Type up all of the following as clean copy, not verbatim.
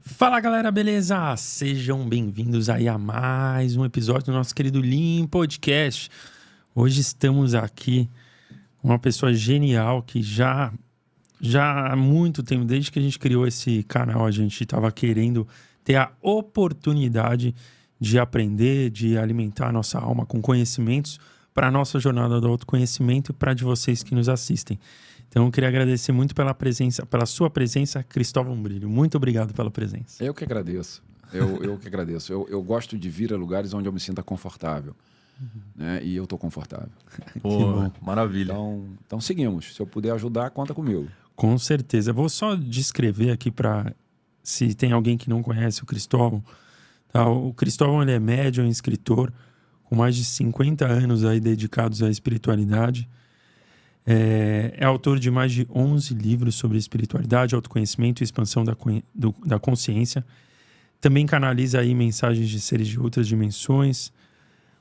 Fala galera, beleza? Sejam bem-vindos aí a mais um episódio do nosso querido Lean Podcast. Hoje estamos aqui com uma pessoa genial que já há muito tempo, desde que a gente criou esse canal, a gente estava querendo ter a oportunidade de aprender, de alimentar a nossa alma com conhecimentos para a nossa jornada do autoconhecimento e para de vocês que nos assistem. Então, eu queria agradecer muito pela sua presença, Cristóvão Brilho. Muito obrigado pela presença. Eu que agradeço. Eu que agradeço. Eu gosto de vir a lugares onde eu me sinta confortável. Né? E eu estou confortável. Pô, que bom. Maravilha. Então, seguimos. Se eu puder ajudar, conta comigo. Com certeza. Eu vou só descrever aqui para se tem alguém que não conhece o Cristóvão. Tá? O Cristóvão ele é médium, escritor, com mais de 50 anos aí dedicados à espiritualidade. É autor de mais de 11 livros sobre espiritualidade, autoconhecimento e expansão da consciência. Também canaliza aí mensagens de seres de outras dimensões,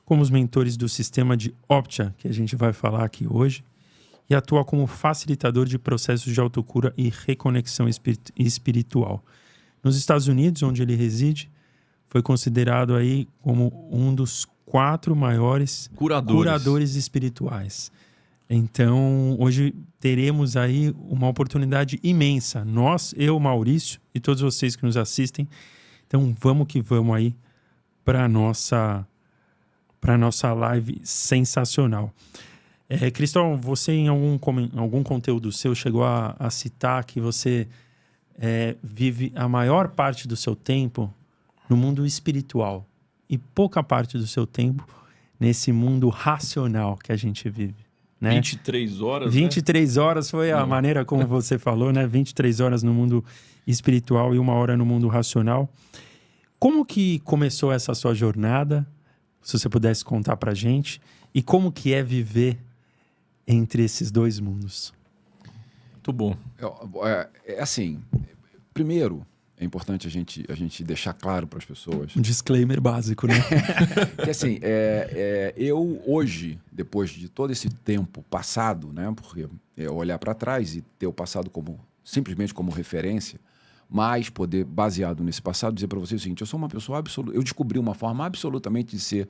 como os mentores do sistema de Optia, que a gente vai falar aqui hoje, e atua como facilitador de processos de autocura e reconexão espiritual. Nos Estados Unidos, onde ele reside, foi considerado aí como um dos 4 maiores curadores espirituais. Então, hoje teremos aí uma oportunidade imensa. Nós, eu, Maurício e todos vocês que nos assistem. Então, vamos que vamos aí para a nossa live sensacional. Cristóvão, você em algum conteúdo seu chegou a citar que você vive a maior parte do seu tempo no mundo espiritual e pouca parte do seu tempo nesse mundo racional que a gente vive. Né? 23 horas, 23 horas foi a maneira como você falou, né? 23 horas no mundo espiritual e 1 hora no mundo racional. Como que começou essa sua jornada? Se você pudesse contar pra gente. E como que é viver entre esses dois mundos? Muito bom. Assim, primeiro, é importante a gente deixar claro para as pessoas. Um disclaimer básico, né? Que assim, eu hoje, depois de todo esse tempo passado, né? Porque eu olhar para trás e ter o passado simplesmente como referência, mas poder, baseado nesse passado, dizer para você o seguinte: eu sou uma pessoa absoluta. Eu descobri uma forma absolutamente de ser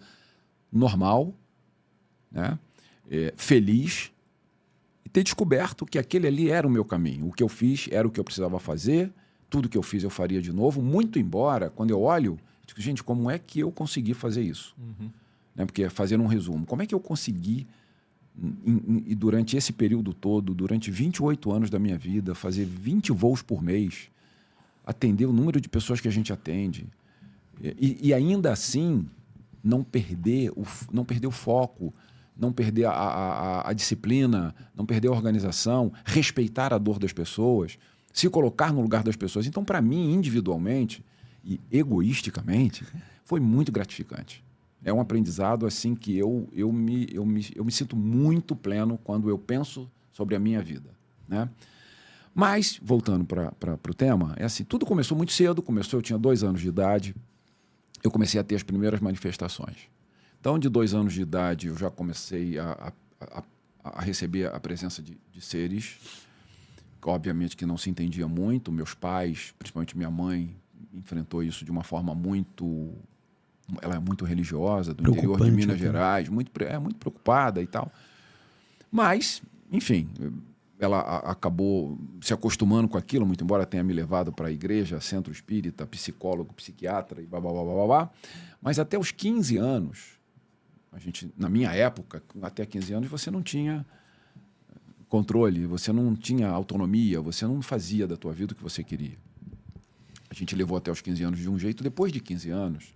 normal, né? Feliz, e ter descoberto que aquele ali era o meu caminho. O que eu fiz era o que eu precisava fazer. Tudo que eu fiz eu faria de novo, muito embora, quando eu olho, eu digo, gente, como é que eu consegui fazer isso? Né? Porque, fazendo um resumo, como é que eu consegui, e durante esse período todo, durante 28 anos da minha vida, fazer 20 voos por mês, atender o número de pessoas que a gente atende, e ainda assim não perder o foco, não perder a disciplina, não perder a organização, respeitar a dor das pessoas, se colocar no lugar das pessoas. Então, para mim, individualmente e egoisticamente, foi muito gratificante. É um aprendizado assim que eu me sinto muito pleno quando eu penso sobre a minha vida, né? Mas, voltando para o tema, é assim, tudo começou muito cedo. Eu tinha 2 anos de idade, eu comecei a ter as primeiras manifestações. Então, de 2 anos de idade, eu já comecei a receber a presença de seres, obviamente que não se entendia muito. Meus pais, principalmente minha mãe, enfrentou isso de uma forma muito... Ela é muito religiosa, do interior de Minas Gerais, muito preocupada e tal. Mas, enfim, ela acabou se acostumando com aquilo, muito embora tenha me levado para a igreja, centro espírita, psicólogo, psiquiatra e babá. Mas até os 15 anos, na minha época, até 15 anos, você não tinha controle, você não tinha autonomia, você não fazia da tua vida o que você queria. A gente levou até os 15 anos de um jeito. Depois de 15 anos,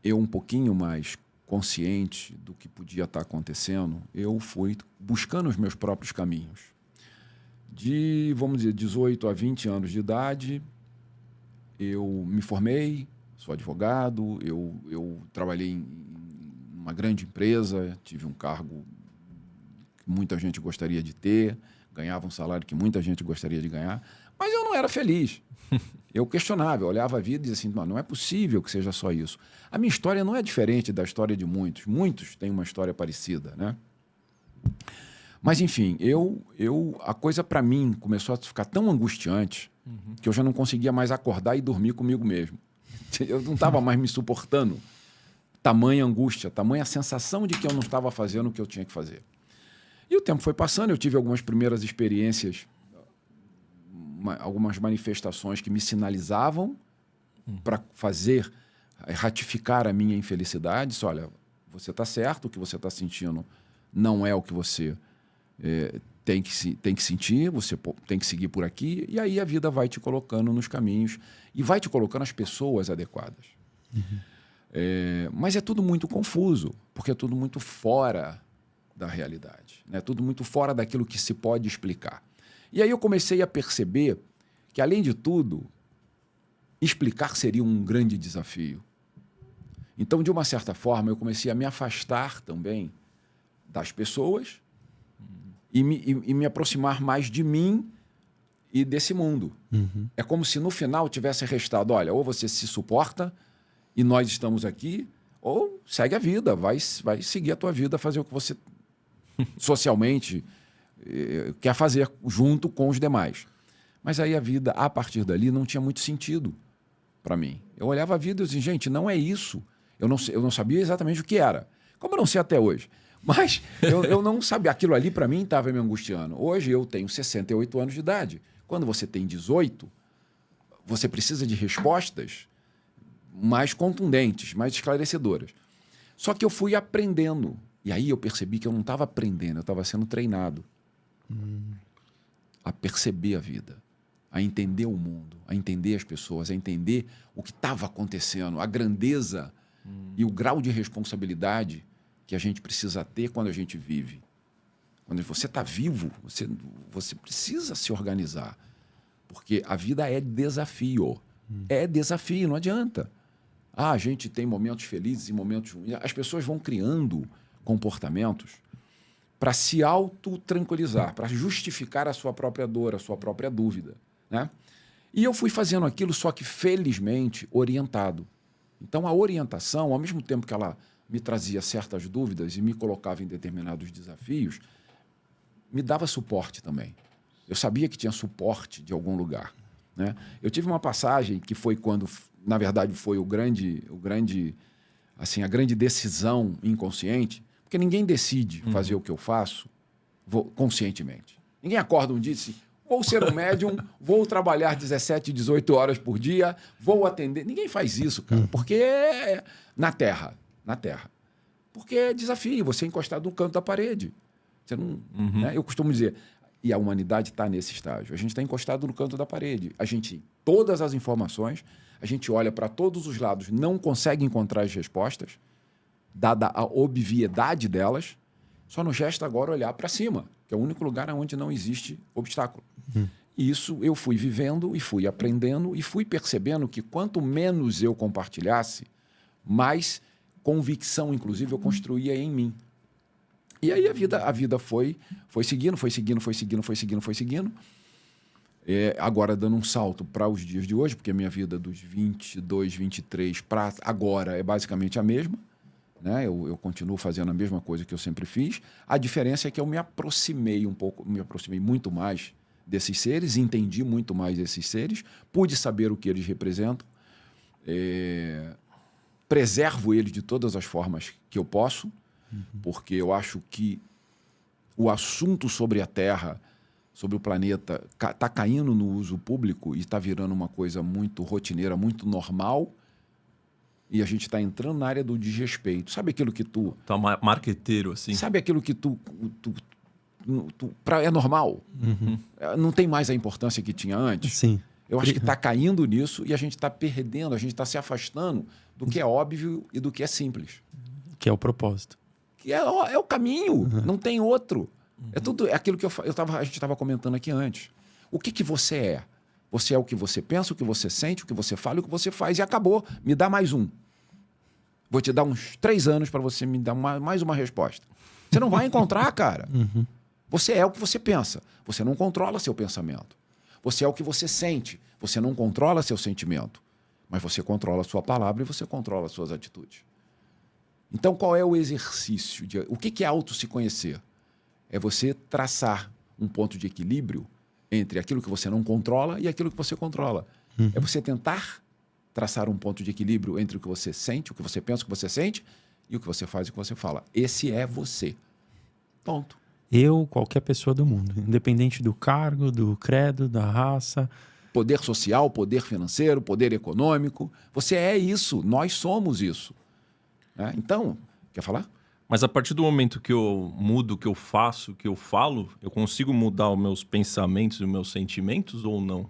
eu um pouquinho mais consciente do que podia estar acontecendo, eu fui buscando os meus próprios caminhos. De, vamos dizer, 18 a 20 anos de idade, eu me formei, sou advogado, eu trabalhei em uma grande empresa, tive um cargo muita gente gostaria de ter, ganhava um salário que muita gente gostaria de ganhar, mas eu não era feliz. Eu questionava, eu olhava a vida e dizia assim, não é possível que seja só isso. A minha história não é diferente da história de muitos. Muitos têm uma história parecida, né? Mas, enfim, a coisa para mim começou a ficar tão angustiante que eu já não conseguia mais acordar e dormir comigo mesmo. Eu não estava mais me suportando. Tamanha angústia, tamanha sensação de que eu não estava fazendo o que eu tinha que fazer. E o tempo foi passando, eu tive algumas primeiras experiências, algumas manifestações que me sinalizavam para ratificar a minha infelicidade. Disse, olha, você está certo, o que você está sentindo não é o que você tem que sentir, você tem que seguir por aqui, e aí a vida vai te colocando nos caminhos e vai te colocando as pessoas adequadas. Mas é tudo muito confuso, porque é tudo muito fora da realidade, né? Tudo muito fora daquilo que se pode explicar. E aí eu comecei a perceber que, além de tudo, explicar seria um grande desafio. Então, de uma certa forma, eu comecei a me afastar também das pessoas e me aproximar mais de mim e desse mundo. É como se no final tivesse restado, olha, ou você se suporta e nós estamos aqui, ou segue a vida, vai seguir a tua vida, fazer o que você socialmente quer fazer junto com os demais. Mas aí a vida, a partir dali, não tinha muito sentido para mim. Eu olhava a vida e dizia, gente, não é isso. Eu não sabia exatamente o que era. Como eu não sei até hoje. Mas eu não sabia. Aquilo ali, para mim, estava me angustiando. Hoje eu tenho 68 anos de idade. Quando você tem 18, você precisa de respostas mais contundentes, mais esclarecedoras. Só que eu fui aprendendo. E aí eu percebi que eu não estava aprendendo, eu estava sendo treinado a perceber a vida, a entender o mundo, a entender as pessoas, a entender o que estava acontecendo, a grandeza e o grau de responsabilidade que a gente precisa ter quando a gente vive. Quando você está vivo, você precisa se organizar, porque a vida é desafio. É desafio, não adianta. A gente tem momentos felizes e momentos ruins. As pessoas vão criando comportamentos para se autotranquilizar, para justificar a sua própria dor, a sua própria dúvida, né? E eu fui fazendo aquilo, só que felizmente orientado. Então a orientação, ao mesmo tempo que ela me trazia certas dúvidas e me colocava em determinados desafios, me dava suporte também. Eu sabia que tinha suporte de algum lugar, né? Eu tive uma passagem que foi quando, na verdade, foi a grande decisão inconsciente, porque ninguém decide fazer o que eu faço conscientemente. Ninguém acorda um dia e diz, vou ser um médium, vou trabalhar 17, 18 horas por dia, vou atender. Ninguém faz isso, cara, porque é na Terra. Porque é desafio, você é encostado no canto da parede. Você não, né? Eu costumo dizer, e a humanidade está nesse estágio, a gente está encostado no canto da parede. A gente, todas as informações, a gente olha para todos os lados, não consegue encontrar as respostas, dada a obviedade delas, só nos resta agora olhar para cima, que é o único lugar onde não existe obstáculo. E isso eu fui vivendo e fui aprendendo e fui percebendo que quanto menos eu compartilhasse, mais convicção, inclusive, eu construía em mim. E aí a vida foi seguindo. Agora dando um salto para os dias de hoje, porque a minha vida dos 22, 23 para agora é basicamente a mesma, né? Eu continuo fazendo a mesma coisa que eu sempre fiz. A diferença é que eu me aproximei muito mais desses seres, entendi muito mais esses seres, pude saber o que eles representam, preservo eles de todas as formas que eu posso, porque eu acho que o assunto sobre a Terra, sobre o planeta, está caindo no uso público e está virando uma coisa muito rotineira, muito normal, e a gente está entrando na área do desrespeito. Sabe aquilo que tu... Tá marqueteiro, assim. Sabe aquilo que é normal? Não tem mais a importância que tinha antes? Sim. Eu acho que está caindo nisso e a gente está perdendo, a gente está se afastando do que é óbvio e do que é simples. Que é o propósito. Que é o caminho, não tem outro. É tudo aquilo que a gente estava comentando aqui antes. O que você é? Você é o que você pensa, o que você sente, o que você fala e o que você faz. E acabou. Me dá mais um. Vou te dar uns 3 anos para você me dar mais uma resposta. Você não vai encontrar, cara. Você é o que você pensa. Você não controla seu pensamento. Você é o que você sente. Você não controla seu sentimento. Mas você controla a sua palavra e você controla as suas atitudes. Então, qual é o exercício? O que é auto-se conhecer? é você traçar um ponto de equilíbrio entre aquilo que você não controla e aquilo que você controla. É você tentar traçar um ponto de equilíbrio entre o que você sente, o que você pensa, o que você sente e o que você faz e o que você fala. Esse é você. Ponto. Eu, qualquer pessoa do mundo, independente do cargo, do credo, da raça. Poder social, poder financeiro, poder econômico. Você é isso. Nós somos isso. Né? Então, quer falar? Mas a partir do momento que eu mudo o que eu faço, o que eu falo, eu consigo mudar os meus pensamentos e os meus sentimentos ou não?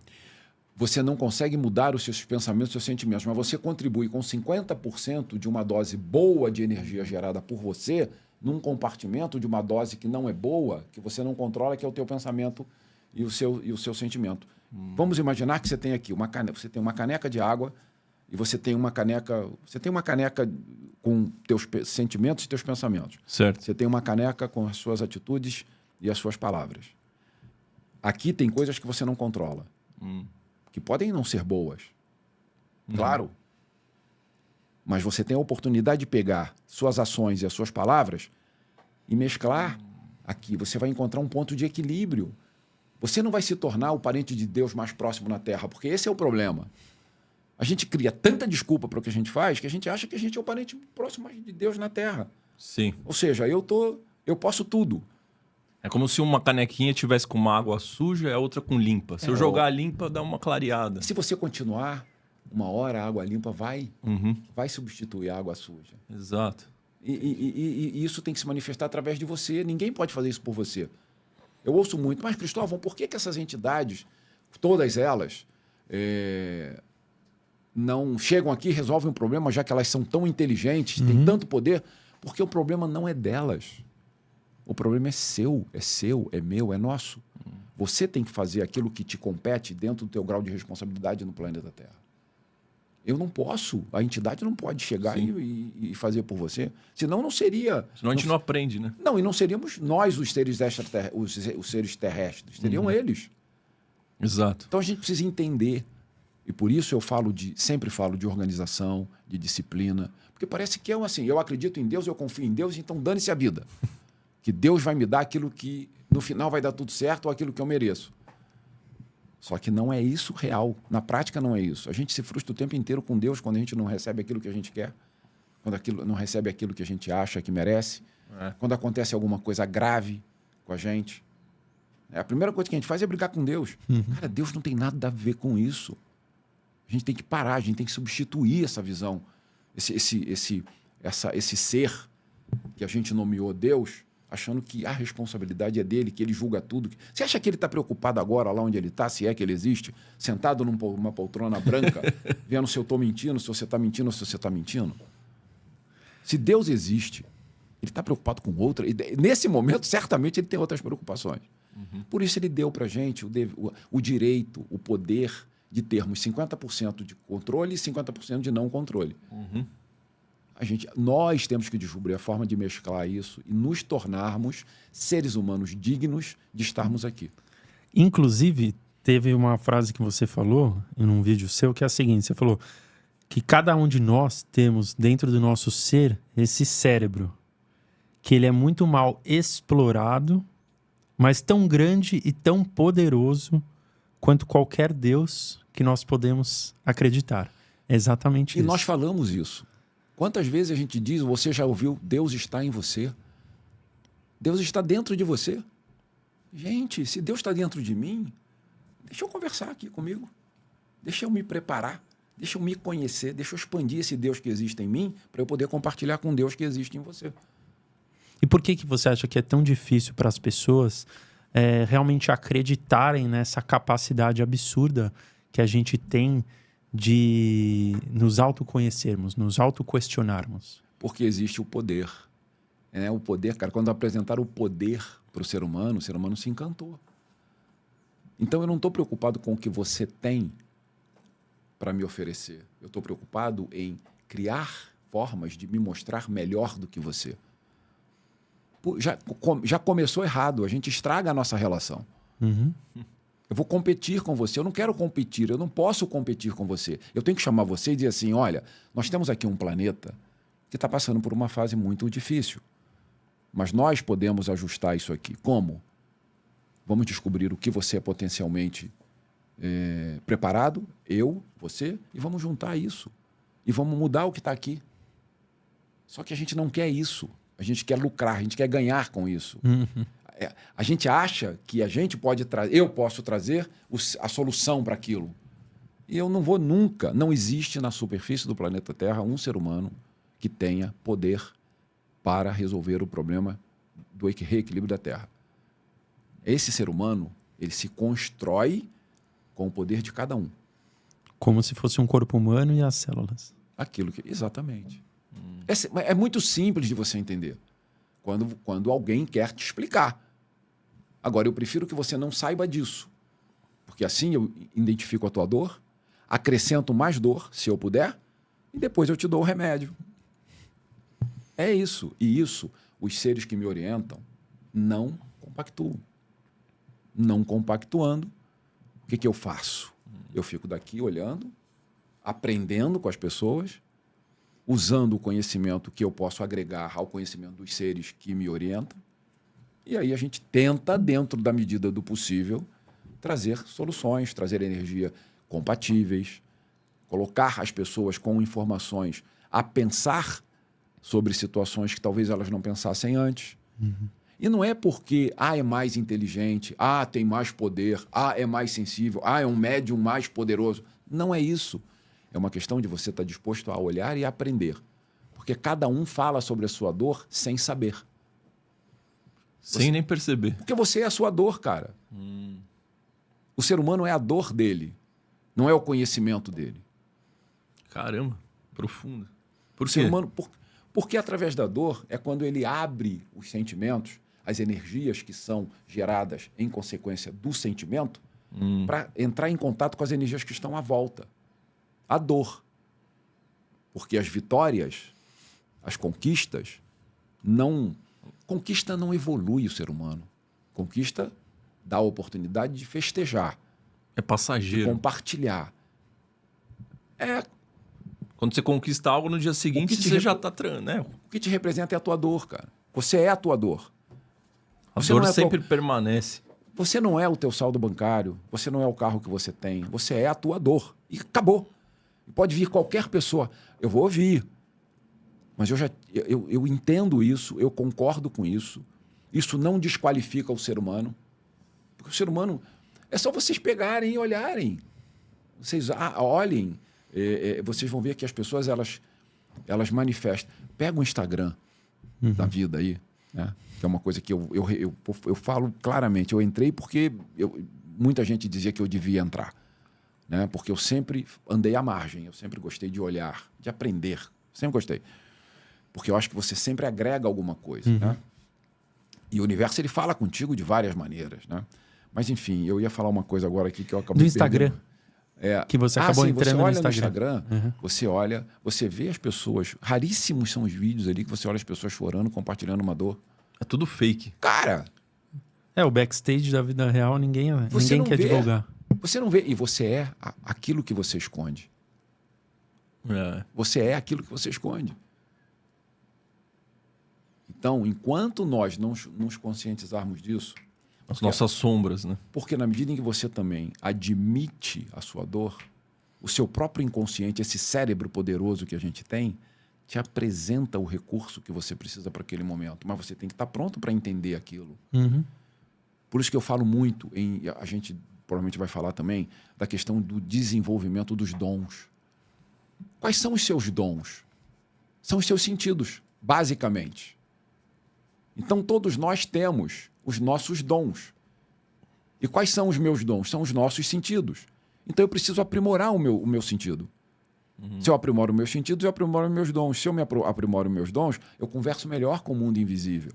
Você não consegue mudar os seus pensamentos, os seus sentimentos, mas você contribui com 50% de uma dose boa de energia gerada por você num compartimento de uma dose que não é boa, que você não controla, que é o teu pensamento e o seu sentimento. Vamos imaginar que você tem aqui você tem uma caneca de água e você tem uma caneca com teus sentimentos e teus pensamentos. Certo. Você tem uma caneca com as suas atitudes e as suas palavras. Aqui tem coisas que você não controla, que podem não ser boas. Claro. Mas você tem a oportunidade de pegar suas ações e as suas palavras e mesclar aqui. Você vai encontrar um ponto de equilíbrio. Você não vai se tornar o parente de Deus mais próximo na Terra, porque esse é o problema. A gente cria tanta desculpa para o que a gente faz que a gente acha que a gente é o parente próximo de Deus na Terra. Sim. Ou seja, eu posso tudo. É como se uma canequinha tivesse com uma água suja e a outra com limpa. Se eu jogar a limpa, dá uma clareada. Se você continuar, uma hora a água limpa vai substituir a água suja. Exato. E isso tem que se manifestar através de você. Ninguém pode fazer isso por você. Eu ouço muito, mas Cristóvão, por que essas entidades, todas elas, não chegam aqui e resolvem um problema, já que elas são tão inteligentes, têm tanto poder? Porque o problema não é delas. O problema é seu, é meu, é nosso. Você tem que fazer aquilo que te compete dentro do teu grau de responsabilidade no planeta Terra. Eu não posso, a entidade não pode chegar e fazer por você. Senão não seria... Senão a gente não aprende, né? Não, e não seríamos nós os seres os seres terrestres, seriam eles. Exato. Então a gente precisa entender. E por isso eu sempre falo de organização, de disciplina. Porque parece que é assim, eu acredito em Deus, eu confio em Deus, então dane-se a vida. Que Deus vai me dar aquilo que no final vai dar tudo certo ou aquilo que eu mereço. Só que não é isso real. Na prática não é isso. A gente se frustra o tempo inteiro com Deus quando a gente não recebe aquilo que a gente quer, quando não recebe aquilo que a gente acha que merece, quando acontece alguma coisa grave com a gente. A primeira coisa que a gente faz é brigar com Deus. Cara, Deus não tem nada a ver com isso. A gente tem que parar, a gente tem que substituir essa visão, esse ser que a gente nomeou Deus, achando que a responsabilidade é dele, que ele julga tudo. Você acha que ele está preocupado agora lá onde ele está, se é que ele existe, sentado numa poltrona branca, vendo se eu estou mentindo, se você está mentindo ou se você está mentindo? Se Deus existe, ele está preocupado com outra. E nesse momento, certamente, ele tem outras preocupações. Por isso ele deu para a gente o direito, o poder de termos 50% de controle e 50% de não controle. Nós temos que descobrir a forma de mesclar isso e nos tornarmos seres humanos dignos de estarmos aqui. Inclusive, teve uma frase que você falou em um vídeo seu que é a seguinte: você falou que cada um de nós temos dentro do nosso ser esse cérebro, que ele é muito mal explorado, mas tão grande e tão poderoso quanto qualquer Deus que nós podemos acreditar. É exatamente isso. E nós falamos isso. Quantas vezes a gente diz, você já ouviu, Deus está em você? Deus está dentro de você. Gente, se Deus está dentro de mim, deixa eu conversar aqui comigo. Deixa eu me preparar. Deixa eu me conhecer. Deixa eu expandir esse Deus que existe em mim para eu poder compartilhar com Deus que existe em você. E por que você acha que é tão difícil para as pessoas realmente acreditarem nessa capacidade absurda que a gente tem de nos autoconhecermos, nos autoquestionarmos? Porque existe o poder. O poder, cara, quando apresentaram o poder para o ser humano se encantou. Então eu não estou preocupado com o que você tem para me oferecer. Eu estou preocupado em criar formas de me mostrar melhor do que você. Já começou errado, a gente estraga a nossa relação. Eu vou competir com você, eu não quero competir, eu não posso competir com você. Eu tenho que chamar você e dizer assim, olha, nós temos aqui um planeta que está passando por uma fase muito difícil. Mas nós podemos ajustar isso aqui. Como? Vamos descobrir o que você é potencialmente preparado, eu, você, e vamos juntar isso. E vamos mudar o que está aqui. Só que a gente não quer isso. A gente quer lucrar, a gente quer ganhar com isso. A gente acha que a gente pode trazer, eu posso trazer a solução para aquilo. E eu não vou nunca. Não existe na superfície do planeta Terra um ser humano que tenha poder para resolver o problema do reequilíbrio da Terra. Esse ser humano, ele se constrói com o poder de cada um. Como se fosse um corpo humano e as células. Aquilo que... Exatamente. É muito simples de você entender. Quando alguém quer te explicar. Agora, eu prefiro que você não saiba disso. Porque assim eu identifico a tua dor, acrescento mais dor, se eu puder, e depois eu te dou o remédio. É isso. E isso, os seres que me orientam não compactuam. Não compactuando, o que eu faço? Eu fico daqui olhando, aprendendo com as pessoas, usando o conhecimento que eu posso agregar ao conhecimento dos seres que me orientam, e aí a gente tenta, dentro da medida do possível, trazer soluções, trazer energia compatíveis, colocar as pessoas com informações a pensar sobre situações que talvez elas não pensassem antes. E não é porque é mais inteligente, tem mais poder, é mais sensível, é um médium mais poderoso. Não é isso. É uma questão de você estar disposto a olhar e aprender. Porque cada um fala sobre a sua dor sem saber. Sem nem perceber. Porque você é a sua dor, cara. O ser humano é a dor dele, não é o conhecimento dele. Caramba, profundo. Por quê? Ser humano, porque através da dor é quando ele abre os sentimentos, as energias que são geradas em consequência do sentimento, para entrar em contato com as energias que estão à volta. A dor. Porque as vitórias, as conquistas, conquista não evolui o ser humano. Conquista dá a oportunidade de festejar. É passageiro. De compartilhar. Quando você conquista algo, no dia seguinte você já está... né? O que te representa é a tua dor, cara. Você é a tua dor. A dor sempre permanece. Você não é o teu saldo bancário, você não é o carro que você tem, você é a tua dor. E acabou. Pode vir qualquer pessoa. Eu vou ouvir. Mas eu entendo isso, eu concordo com isso. Isso não desqualifica o ser humano. Porque o ser humano... É só vocês pegarem e olharem. Vocês olhem. Vocês vão ver que as pessoas, elas manifestam. Pega o Instagram da vida aí, né? Que é uma coisa que eu falo claramente. Eu entrei porque muita gente dizia que eu devia entrar. Né? Porque eu sempre andei à margem, eu sempre gostei de olhar, de aprender. Sempre gostei. Porque eu acho que você sempre agrega alguma coisa. Né? E o universo, ele fala contigo de várias maneiras. Né? Mas, enfim, eu ia falar uma coisa agora aqui que eu acabei do Instagram. Que você acabou entrando no Instagram. Você olha, você vê as pessoas... Raríssimos são os vídeos ali que você olha as pessoas chorando, compartilhando uma dor. É tudo fake. Cara! O backstage da vida real ninguém quer divulgar. Você não vê. E você é aquilo que você esconde. Você é aquilo que você esconde. Então, enquanto nós não nos conscientizarmos disso... As nossas sombras, né? Porque na medida em que você também admite a sua dor, o seu próprio inconsciente, esse cérebro poderoso que a gente tem, te apresenta o recurso que você precisa para aquele momento. Mas você tem que estar pronto para entender aquilo. Por isso que eu falo muito, a gente provavelmente vai falar também, da questão do desenvolvimento dos dons. Quais são os seus dons? São os seus sentidos, basicamente. Então, todos nós temos os nossos dons. E quais são os meus dons? São os nossos sentidos. Então, eu preciso aprimorar o meu sentido. Se eu aprimoro os meus sentidos, eu aprimoro os meus dons. Se eu me aprimoro os meus dons, eu converso melhor com o mundo invisível.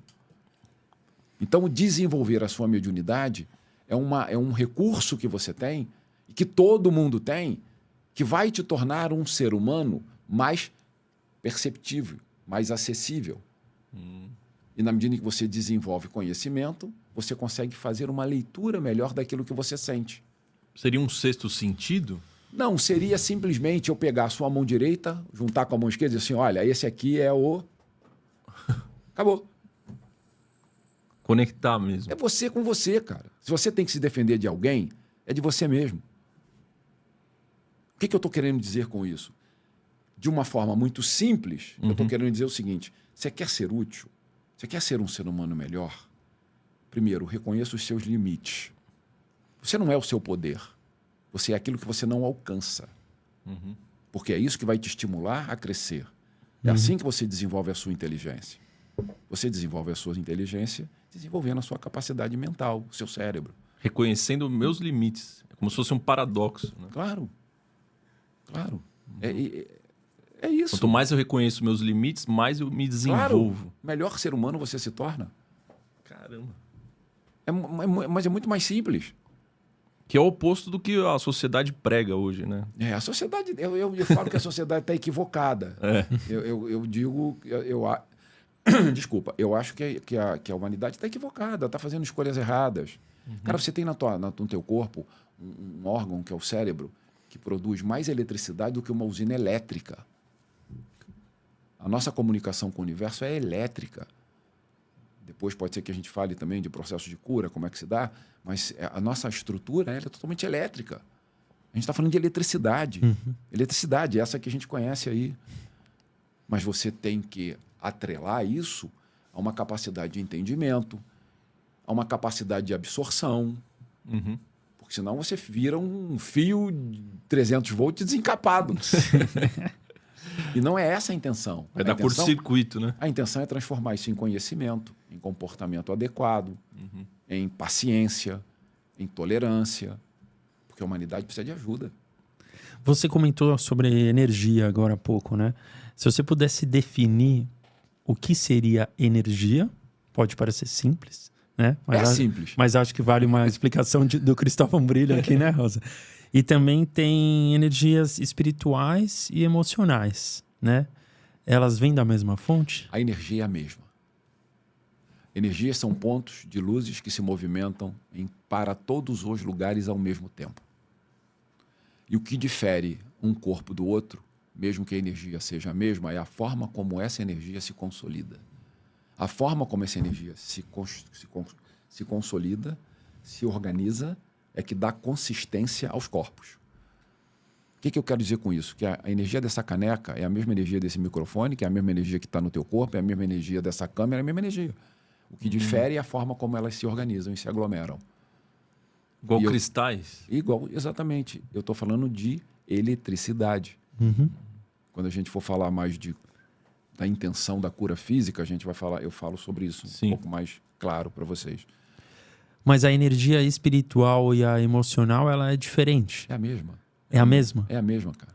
Então, desenvolver a sua mediunidade é um recurso que você tem, e que todo mundo tem, que vai te tornar um ser humano mais perceptível, mais acessível. E na medida em que você desenvolve conhecimento, você consegue fazer uma leitura melhor daquilo que você sente. Seria um sexto sentido? Não, seria simplesmente eu pegar a sua mão direita, juntar com a mão esquerda e dizer assim, olha, esse aqui é o... Acabou. Conectar mesmo. É você com você, cara. Se você tem que se defender de alguém, é de você mesmo. O que eu estou querendo dizer com isso? De uma forma muito simples, eu estou querendo dizer o seguinte: você quer ser útil? Você quer ser um ser humano melhor? Primeiro, reconheça os seus limites. Você não é o seu poder. Você é aquilo que você não alcança. Porque é isso que vai te estimular a crescer. É assim que você desenvolve a sua inteligência. Você desenvolve a sua inteligência desenvolvendo a sua capacidade mental, o seu cérebro. Reconhecendo meus limites. É como se fosse um paradoxo. Né? Claro. Claro. É isso. Quanto mais eu reconheço meus limites, mais eu me desenvolvo. Claro. Melhor ser humano você se torna. Caramba. Mas é muito mais simples. Que é o oposto do que a sociedade prega hoje, né? A sociedade... Eu falo que a sociedade está equivocada. Eu digo... Desculpa. Eu acho que a humanidade está equivocada. Está fazendo escolhas erradas. Cara, você tem no teu corpo um órgão, que é o cérebro, que produz mais eletricidade do que uma usina elétrica. A nossa comunicação com o universo é elétrica. Depois pode ser que a gente fale também de processo de cura, como é que se dá, mas a nossa estrutura ela é totalmente elétrica. A gente está falando de eletricidade. Eletricidade, essa que a gente conhece aí. Mas você tem que atrelar isso a uma capacidade de entendimento, a uma capacidade de absorção. Porque senão você vira um fio de 300 volts desencapado. E não é essa a intenção. Vai dar curto-circuito, né? A intenção é transformar isso em conhecimento, em comportamento adequado, em paciência, em tolerância. Porque a humanidade precisa de ajuda. Você comentou sobre energia agora há pouco, né? Se você pudesse definir o que seria energia, pode parecer simples, né? Mas simples. Mas acho que vale uma explicação do Cristóvão Brilho aqui, né, Rosa? E também tem energias espirituais e emocionais, né? Elas vêm da mesma fonte? A energia é a mesma. Energias são pontos de luzes que se movimentam para todos os lugares ao mesmo tempo. E o que difere um corpo do outro, mesmo que a energia seja a mesma, é a forma como essa energia se consolida. A forma como essa energia se consolida, se organiza, é que dá consistência aos corpos. O que eu quero dizer com isso? Que a energia dessa caneca é a mesma energia desse microfone, que é a mesma energia que está no teu corpo, é a mesma energia dessa câmera, é a mesma energia. O que difere é a forma como elas se organizam e se aglomeram. Igual cristais? Igual, exatamente. Eu estou falando de eletricidade. Quando a gente for falar mais da intenção da cura física, eu falo sobre isso um pouco mais claro para vocês. Mas a energia espiritual e a emocional, ela é diferente. É a mesma. É a mesma? É a mesma, cara.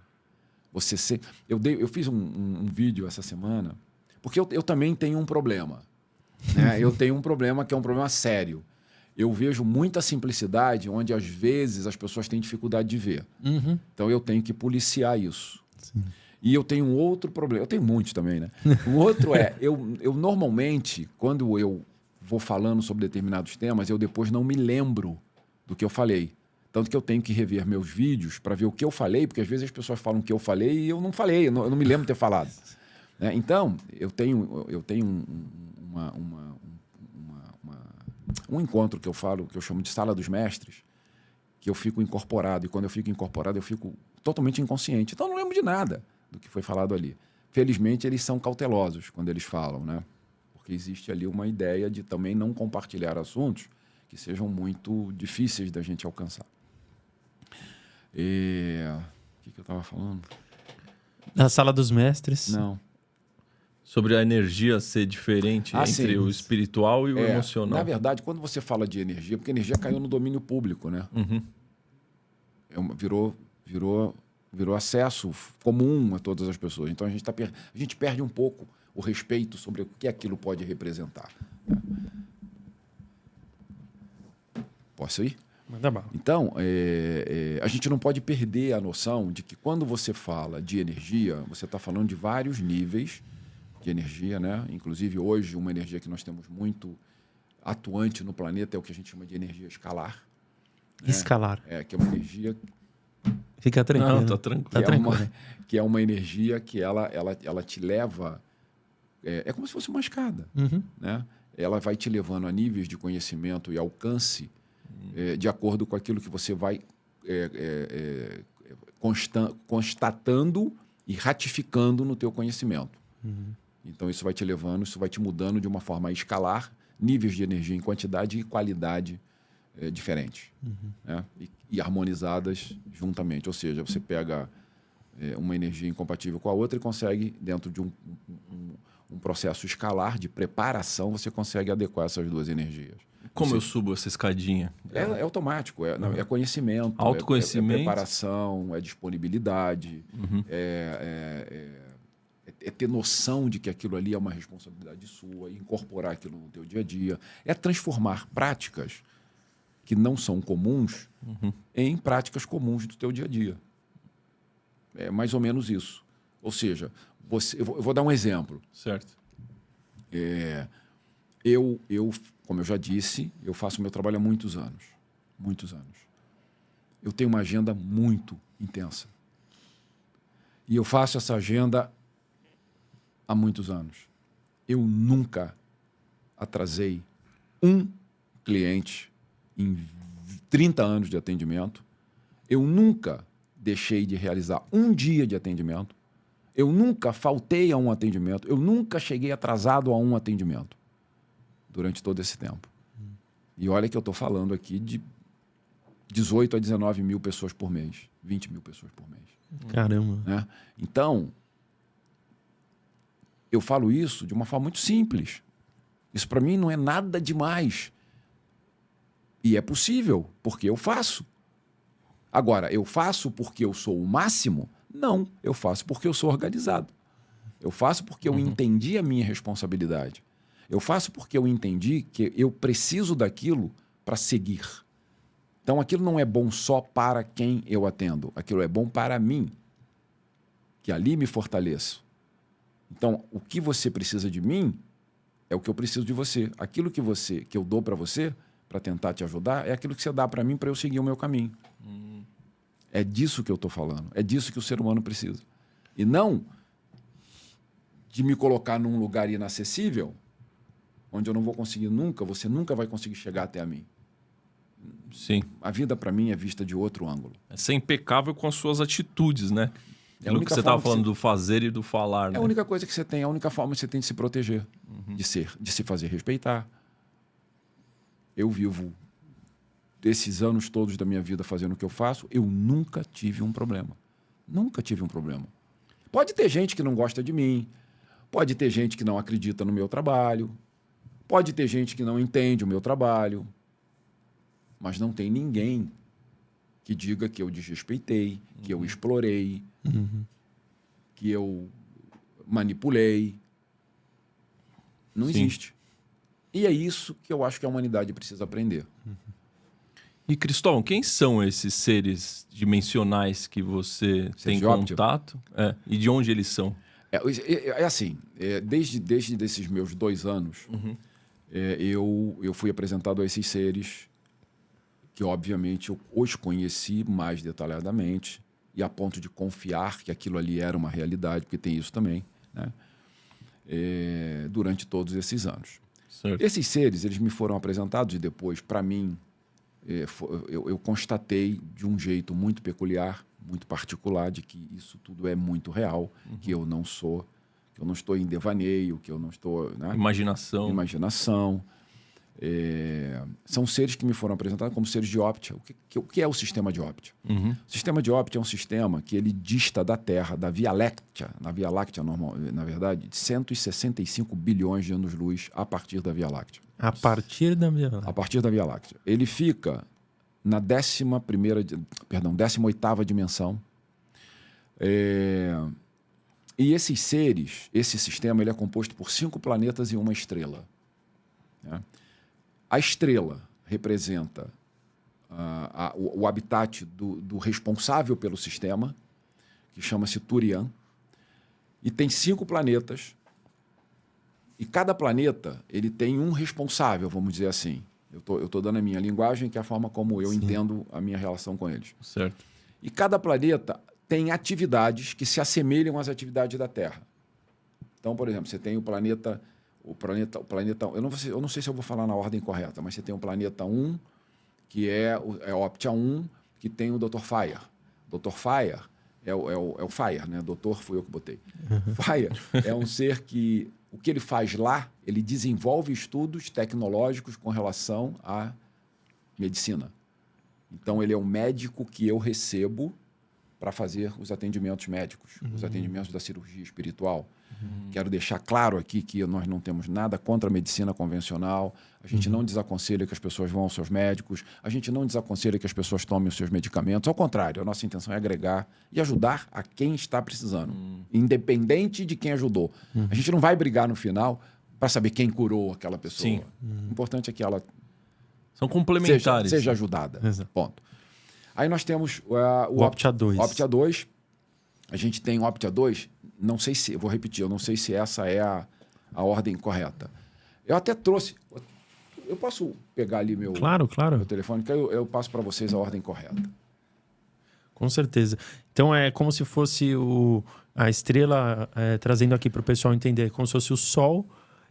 Eu fiz um vídeo essa semana, porque eu também tenho um problema. Né? Eu tenho um problema que é um problema sério. Eu vejo muita simplicidade onde, às vezes, as pessoas têm dificuldade de ver. Então, eu tenho que policiar isso. Sim. E eu tenho um outro problema. Eu tenho muitos também, né? O outro eu normalmente, quando eu vou falando sobre determinados temas, eu depois não me lembro do que eu falei. Tanto que eu tenho que rever meus vídeos para ver o que eu falei, porque às vezes as pessoas falam que eu falei e eu não falei, eu não me lembro de ter falado. Né? Então, eu tenho um encontro que eu falo, que eu chamo de Sala dos Mestres, que eu fico incorporado. E quando eu fico incorporado, eu fico totalmente inconsciente. Então, eu não lembro de nada do que foi falado ali. Felizmente, eles são cautelosos quando eles falam, né? Porque existe ali uma ideia de também não compartilhar assuntos que sejam muito difíceis da gente alcançar. O que eu estava falando? Da Sala dos Mestres. Não. Sobre a energia ser diferente entre o espiritual e o emocional. Na verdade, quando você fala de energia, porque a energia caiu no domínio público, né? Virou acesso comum a todas as pessoas. Então, a gente perde um pouco o respeito sobre o que aquilo pode representar. Posso ir? Manda bala. Então, a gente não pode perder a noção de que quando você fala de energia, você está falando de vários níveis de energia, né? Inclusive, hoje, uma energia que nós temos muito atuante no planeta é o que a gente chama de energia escalar. Escalar. Que é uma energia... Fica tranquilo. Não, tá tranquilo. Tá tranquilo. Que é uma energia que ela te leva... É como se fosse uma escada. Né? ela vai te levando a níveis de conhecimento e alcance de acordo com aquilo que você vai constatando e ratificando no teu conhecimento. Então, isso vai te levando, isso vai te mudando de uma forma escalar, níveis de energia em quantidade e qualidade diferentes, né? E harmonizadas juntamente. Ou seja, você pega uma energia incompatível com a outra e consegue, dentro de um processo escalar de preparação, você consegue adequar essas duas energias. Como eu subo essa escadinha? É automático, é conhecimento, Autoconhecimento. é preparação, é disponibilidade, é ter noção de que aquilo ali é uma responsabilidade sua, incorporar aquilo no teu dia a dia, é transformar práticas que não são comuns em práticas comuns do teu dia a dia. É mais ou menos isso. Ou seja, eu vou dar um exemplo. Certo. Como eu já disse, eu faço meu trabalho há muitos anos. Muitos anos. Eu tenho uma agenda muito intensa. E eu faço essa agenda há muitos anos. Eu nunca atrasei um cliente em 30 anos de atendimento. Eu nunca deixei de realizar um dia de atendimento. Eu nunca faltei a um atendimento. Eu nunca cheguei atrasado a um atendimento durante todo esse tempo. E olha que eu estou falando aqui de 18 a 19 mil pessoas por mês, 20 mil pessoas por mês. Caramba. Né? Então, eu falo isso de uma forma muito simples. Isso para mim não é nada demais. E é possível, porque eu faço. Agora, eu faço porque eu sou o máximo? Não, eu faço porque eu sou organizado. Eu faço porque eu entendi a minha responsabilidade. Eu faço porque eu entendi que eu preciso daquilo para seguir. Então, aquilo não é bom só para quem eu atendo. Aquilo é bom para mim, que ali me fortaleço. Então, o que você precisa de mim é o que eu preciso de você. Aquilo que eu dou para você, para tentar te ajudar, é aquilo que você dá para mim para eu seguir o meu caminho. É disso que eu estou falando. É disso que o ser humano precisa. E não de me colocar num lugar inacessível, onde eu não vou conseguir nunca, você nunca vai conseguir chegar até a mim. Sim. A vida, para mim, é vista de outro ângulo. É ser impecável com as suas atitudes, né? É a Aquilo que única você estava forma que falando do fazer e do falar, É né? a única coisa que você tem, a única forma que você tem de se proteger, de se fazer respeitar. Eu vivo desses anos todos da minha vida fazendo o que eu faço, eu nunca tive um problema. Nunca tive um problema. Pode ter gente que não gosta de mim, pode ter gente que não acredita no meu trabalho, pode ter gente que não entende o meu trabalho, mas não tem ninguém que diga que eu desrespeitei, que eu explorei, que eu manipulei. Não existe. E é isso que eu acho que a humanidade precisa aprender. E, Cristóvão, quem são esses seres dimensionais que você tem de Optia? contato? E de onde eles são? É assim, desde esses meus 2 anos, eu fui apresentado a esses seres que, obviamente, eu os conheci mais detalhadamente e a ponto de confiar que aquilo ali era uma realidade, porque tem isso também, né? Durante todos esses anos. Certo. Esses seres, eles me foram apresentados e depois, para mim, eu constatei de um jeito muito peculiar, muito particular, de que isso tudo é muito real, que eu não estou em devaneio, que eu não estou... Né? Imaginação. São seres que me foram apresentados como seres de Optia. O que é o sistema de Optia? O sistema de Optia é um sistema que ele dista da Terra, da Via Láctea, na Via Láctea, normal, na verdade, de 165 bilhões de anos-luz a partir da Via Láctea. A partir da Via Láctea. A partir da Via Láctea. Ele fica na 18ª dimensão. E esses seres, esse sistema, ele é composto por 5 planetas e uma estrela. Né? A estrela representa o habitat do responsável pelo sistema, que chama-se Turian, e tem 5 planetas. E cada planeta ele tem um responsável, vamos dizer assim. Eu tô dando a minha linguagem, que é a forma como eu entendo a minha relação com eles. Certo. E cada planeta tem atividades que se assemelham às atividades da Terra. Então, por exemplo, você tem o planeta o planeta eu não sei se eu vou falar na ordem correta, mas você tem o planeta 1, que é Optia 1, que tem o Dr. Fire. Dr. Fire é o Fire, né? Doutor fui eu que botei. Fire é um ser que o que ele faz lá, ele desenvolve estudos tecnológicos com relação à medicina. Então, ele é um médico que eu recebo para fazer os atendimentos médicos, os atendimentos da cirurgia espiritual. Quero deixar claro aqui que nós não temos nada contra a medicina convencional, a gente não desaconselha que as pessoas vão aos seus médicos, a gente não desaconselha que as pessoas tomem os seus medicamentos, ao contrário, a nossa intenção é agregar e ajudar a quem está precisando, independente de quem ajudou. A gente não vai brigar no final para saber quem curou aquela pessoa. Sim. O importante é que ela São complementares. seja ajudada. Exato. Ponto. Aí nós temos O Optia 2. Optia 2. A gente tem o Optia 2, não sei se, vou repetir, eu não sei se essa é a ordem correta. Eu até trouxe, eu posso pegar ali meu Claro. telefone, que eu passo para vocês a ordem correta. Com certeza. Então é como se fosse a estrela, trazendo aqui para o pessoal entender, como se fosse o Sol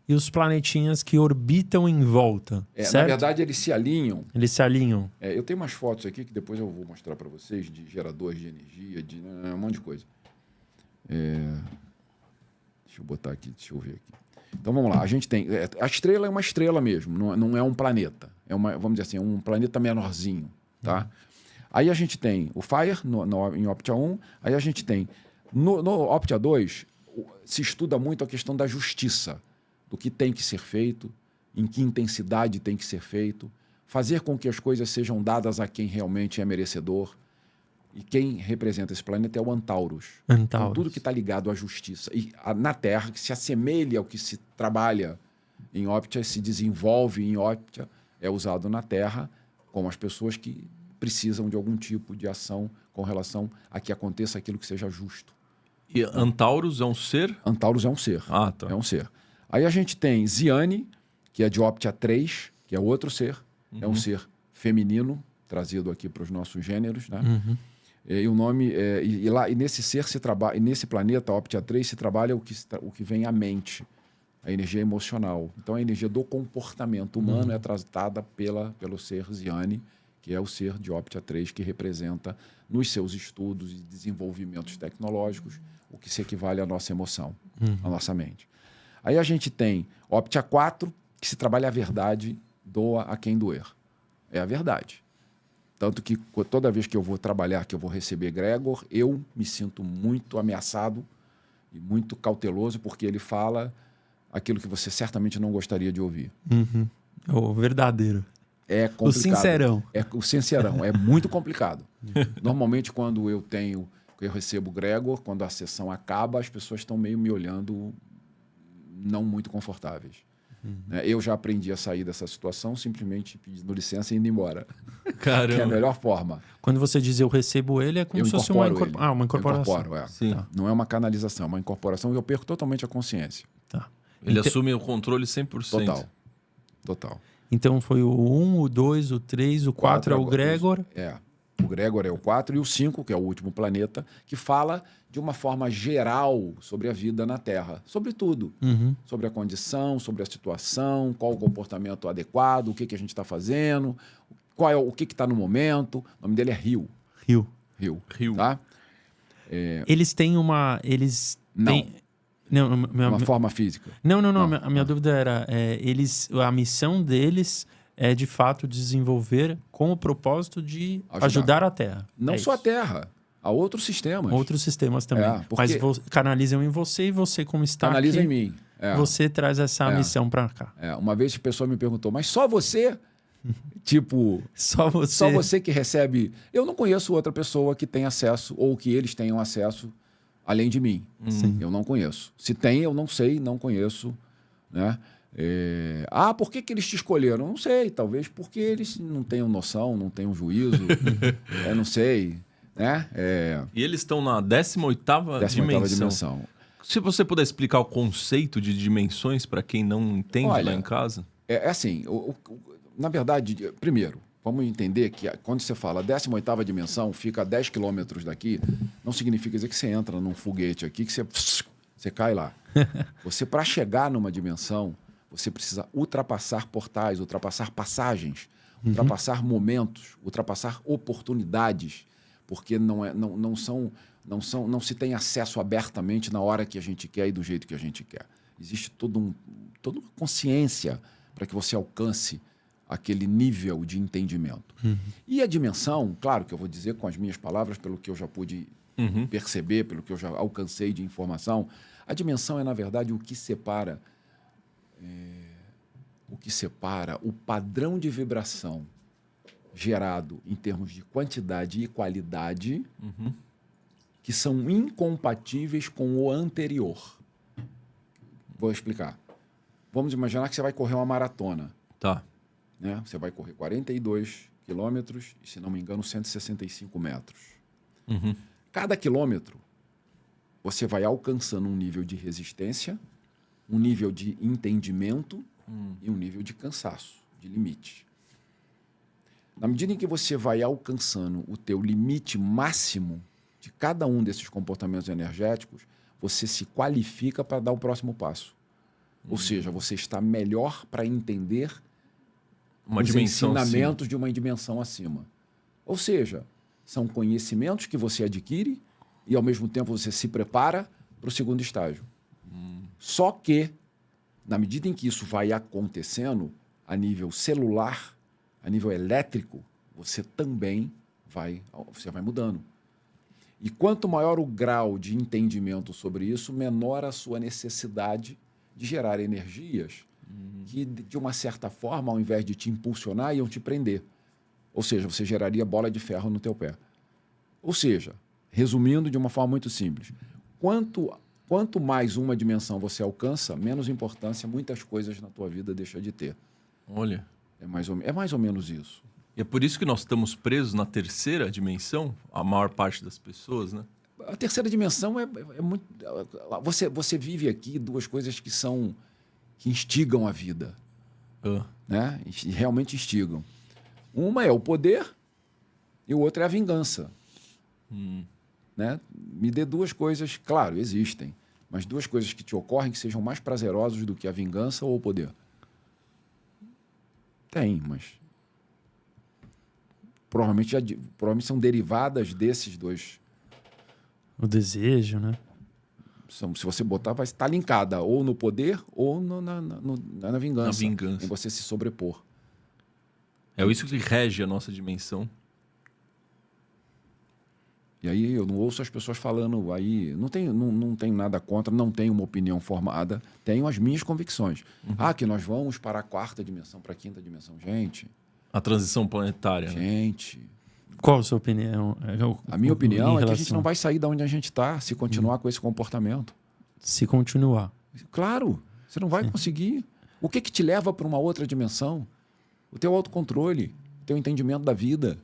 e os planetinhas que orbitam em volta. Certo? Na verdade, eles se alinham. Eles se alinham. Eu tenho umas fotos aqui que depois eu vou mostrar para vocês de geradores de energia, de um monte de coisa. Deixa eu botar aqui, deixa eu ver aqui. Então vamos lá, a gente tem. A estrela é uma estrela mesmo, não é um planeta. Vamos dizer assim, um planeta menorzinho. Tá? Aí a gente tem o Fire em Optia 1, aí a gente tem. No Optia 2, se estuda muito a questão da justiça, do que tem que ser feito, em que intensidade tem que ser feito, fazer com que as coisas sejam dadas a quem realmente é merecedor. E quem representa esse planeta é o Antaurus. Então, tudo que está ligado à justiça. E na Terra, que se assemelha ao que se trabalha em Optia, se desenvolve em Optia, é usado na Terra como as pessoas que precisam de algum tipo de ação com relação a que aconteça aquilo que seja justo. E Antaurus é um ser? Antaurus é um ser. Ah, tá. É um ser. Aí a gente tem Ziane, que é de Optia 3, que é outro ser. É um ser feminino, trazido aqui para os nossos gêneros, né? E o nome e nesse ser se trabalha, e nesse planeta Optia 3 se trabalha o que vem à mente, a energia emocional. Então a energia do comportamento humano é tratada pelo ser Ziane, que é o ser de Optia 3 que representa nos seus estudos e desenvolvimentos tecnológicos o que se equivale à nossa emoção, à nossa mente. Aí a gente tem Optia 4, que se trabalha a verdade, doa a quem doer. É a verdade. Tanto que toda vez que eu vou trabalhar, que eu vou receber Gregor, eu me sinto muito ameaçado e muito cauteloso, porque ele fala aquilo que você certamente não gostaria de ouvir. O verdadeiro. É complicado. O sincerão. O sincerão. É muito complicado. Normalmente, quando eu recebo Gregor, quando a sessão acaba, as pessoas estão meio me olhando não muito confortáveis. Eu já aprendi a sair dessa situação simplesmente pedindo licença e indo embora. Caramba. Que é a melhor forma. Quando você diz eu recebo ele, é como se fosse uma incorporação. Eu incorporo, Sim. Tá. Não é uma canalização, é uma incorporação e eu perco totalmente a consciência. Tá. Ele assume o controle 100%. Total. Então foi o 1, o 2, o 3, o 4 é o Gregor. O Gregor é o 4 e o 5, que é o último planeta, que fala de uma forma geral sobre a vida na Terra. Sobre tudo. Sobre a condição, sobre a situação, qual o comportamento adequado, o que a gente está fazendo, o que está no momento. O nome dele é Rio. Rio. Tá? Eles têm uma... Uma forma física. Não. A minha dúvida era, a missão deles é, de fato, desenvolver com o propósito de ajudar a Terra. Não só a Terra, a outros sistemas. Outros sistemas também. Mas canalizam em você e você, como está canaliza aqui, em mim. Você traz essa missão para cá. Uma vez a pessoa me perguntou, mas só você? Tipo, só você que recebe... Eu não conheço outra pessoa que tenha acesso ou que eles tenham acesso além de mim. Sim. Eu não conheço. Se tem, eu não sei, não conheço, né? Por que eles te escolheram? Não sei, talvez porque eles não tenham noção, não tenham juízo, eu não sei, né? E eles estão na 18ª dimensão. Se você puder explicar o conceito de dimensões para quem não entende lá em casa. Assim, na verdade, primeiro, vamos entender que quando você fala 18ª dimensão, fica a 10 quilômetros daqui, não significa dizer que você entra num foguete aqui, que você Você cai lá. Você, para chegar numa dimensão, você precisa ultrapassar portais, ultrapassar passagens, ultrapassar momentos, ultrapassar oportunidades, porque não se tem acesso abertamente na hora que a gente quer e do jeito que a gente quer. Existe toda uma consciência para que você alcance aquele nível de entendimento. E a dimensão, claro que eu vou dizer com as minhas palavras, pelo que eu já pude perceber, pelo que eu já alcancei de informação, a dimensão é, na verdade, o que separa o padrão de vibração gerado em termos de quantidade e qualidade que são incompatíveis com o anterior. Vou explicar. Vamos imaginar que você vai correr uma maratona. Tá. Né? Você vai correr 42 quilômetros e, se não me engano, 165 metros. Cada quilômetro, você vai alcançando um nível de resistência, um nível de entendimento e um nível de cansaço, de limite. Na medida em que você vai alcançando o teu limite máximo de cada um desses comportamentos energéticos, você se qualifica para dar o próximo passo. Ou seja, você está melhor para entender os ensinamentos de uma dimensão acima. Ou seja, são conhecimentos que você adquire e, ao mesmo tempo, você se prepara para o segundo estágio. Só que, na medida em que isso vai acontecendo, a nível celular, a nível elétrico, você também vai mudando. E quanto maior o grau de entendimento sobre isso, menor a sua necessidade de gerar energias que, de uma certa forma, ao invés de te impulsionar, iam te prender. Ou seja, você geraria bola de ferro no teu pé. Ou seja, resumindo de uma forma muito simples, quanto mais uma dimensão você alcança, menos importância muitas coisas na tua vida deixam de ter. Olha. É mais ou menos isso. E é por isso que nós estamos presos na terceira dimensão, a maior parte das pessoas, né? A terceira dimensão é muito... Você vive aqui duas coisas que instigam a vida. Né? E realmente instigam. Uma é o poder e o outro é a vingança. Né? Me dê duas coisas, claro, existem, mas duas coisas que te ocorrem que sejam mais prazerosas do que a vingança ou o poder. Tem, mas provavelmente são derivadas desses dois. O desejo, né? Se você botar, vai estar linkada ou no poder ou na vingança. Na vingança. Em você se sobrepor. É isso que rege a nossa dimensão. E aí eu não ouço as pessoas falando aí... Não tenho nada contra, não tenho uma opinião formada. Tenho as minhas convicções. Que nós vamos para a quarta dimensão, para a quinta dimensão. Gente... A transição planetária. Gente... Né? Qual a sua opinião? A minha opinião é que a gente não vai sair de onde a gente está se continuar com esse comportamento. Se continuar. Claro, você não vai conseguir. O que te leva para uma outra dimensão? O teu autocontrole, o teu entendimento da vida.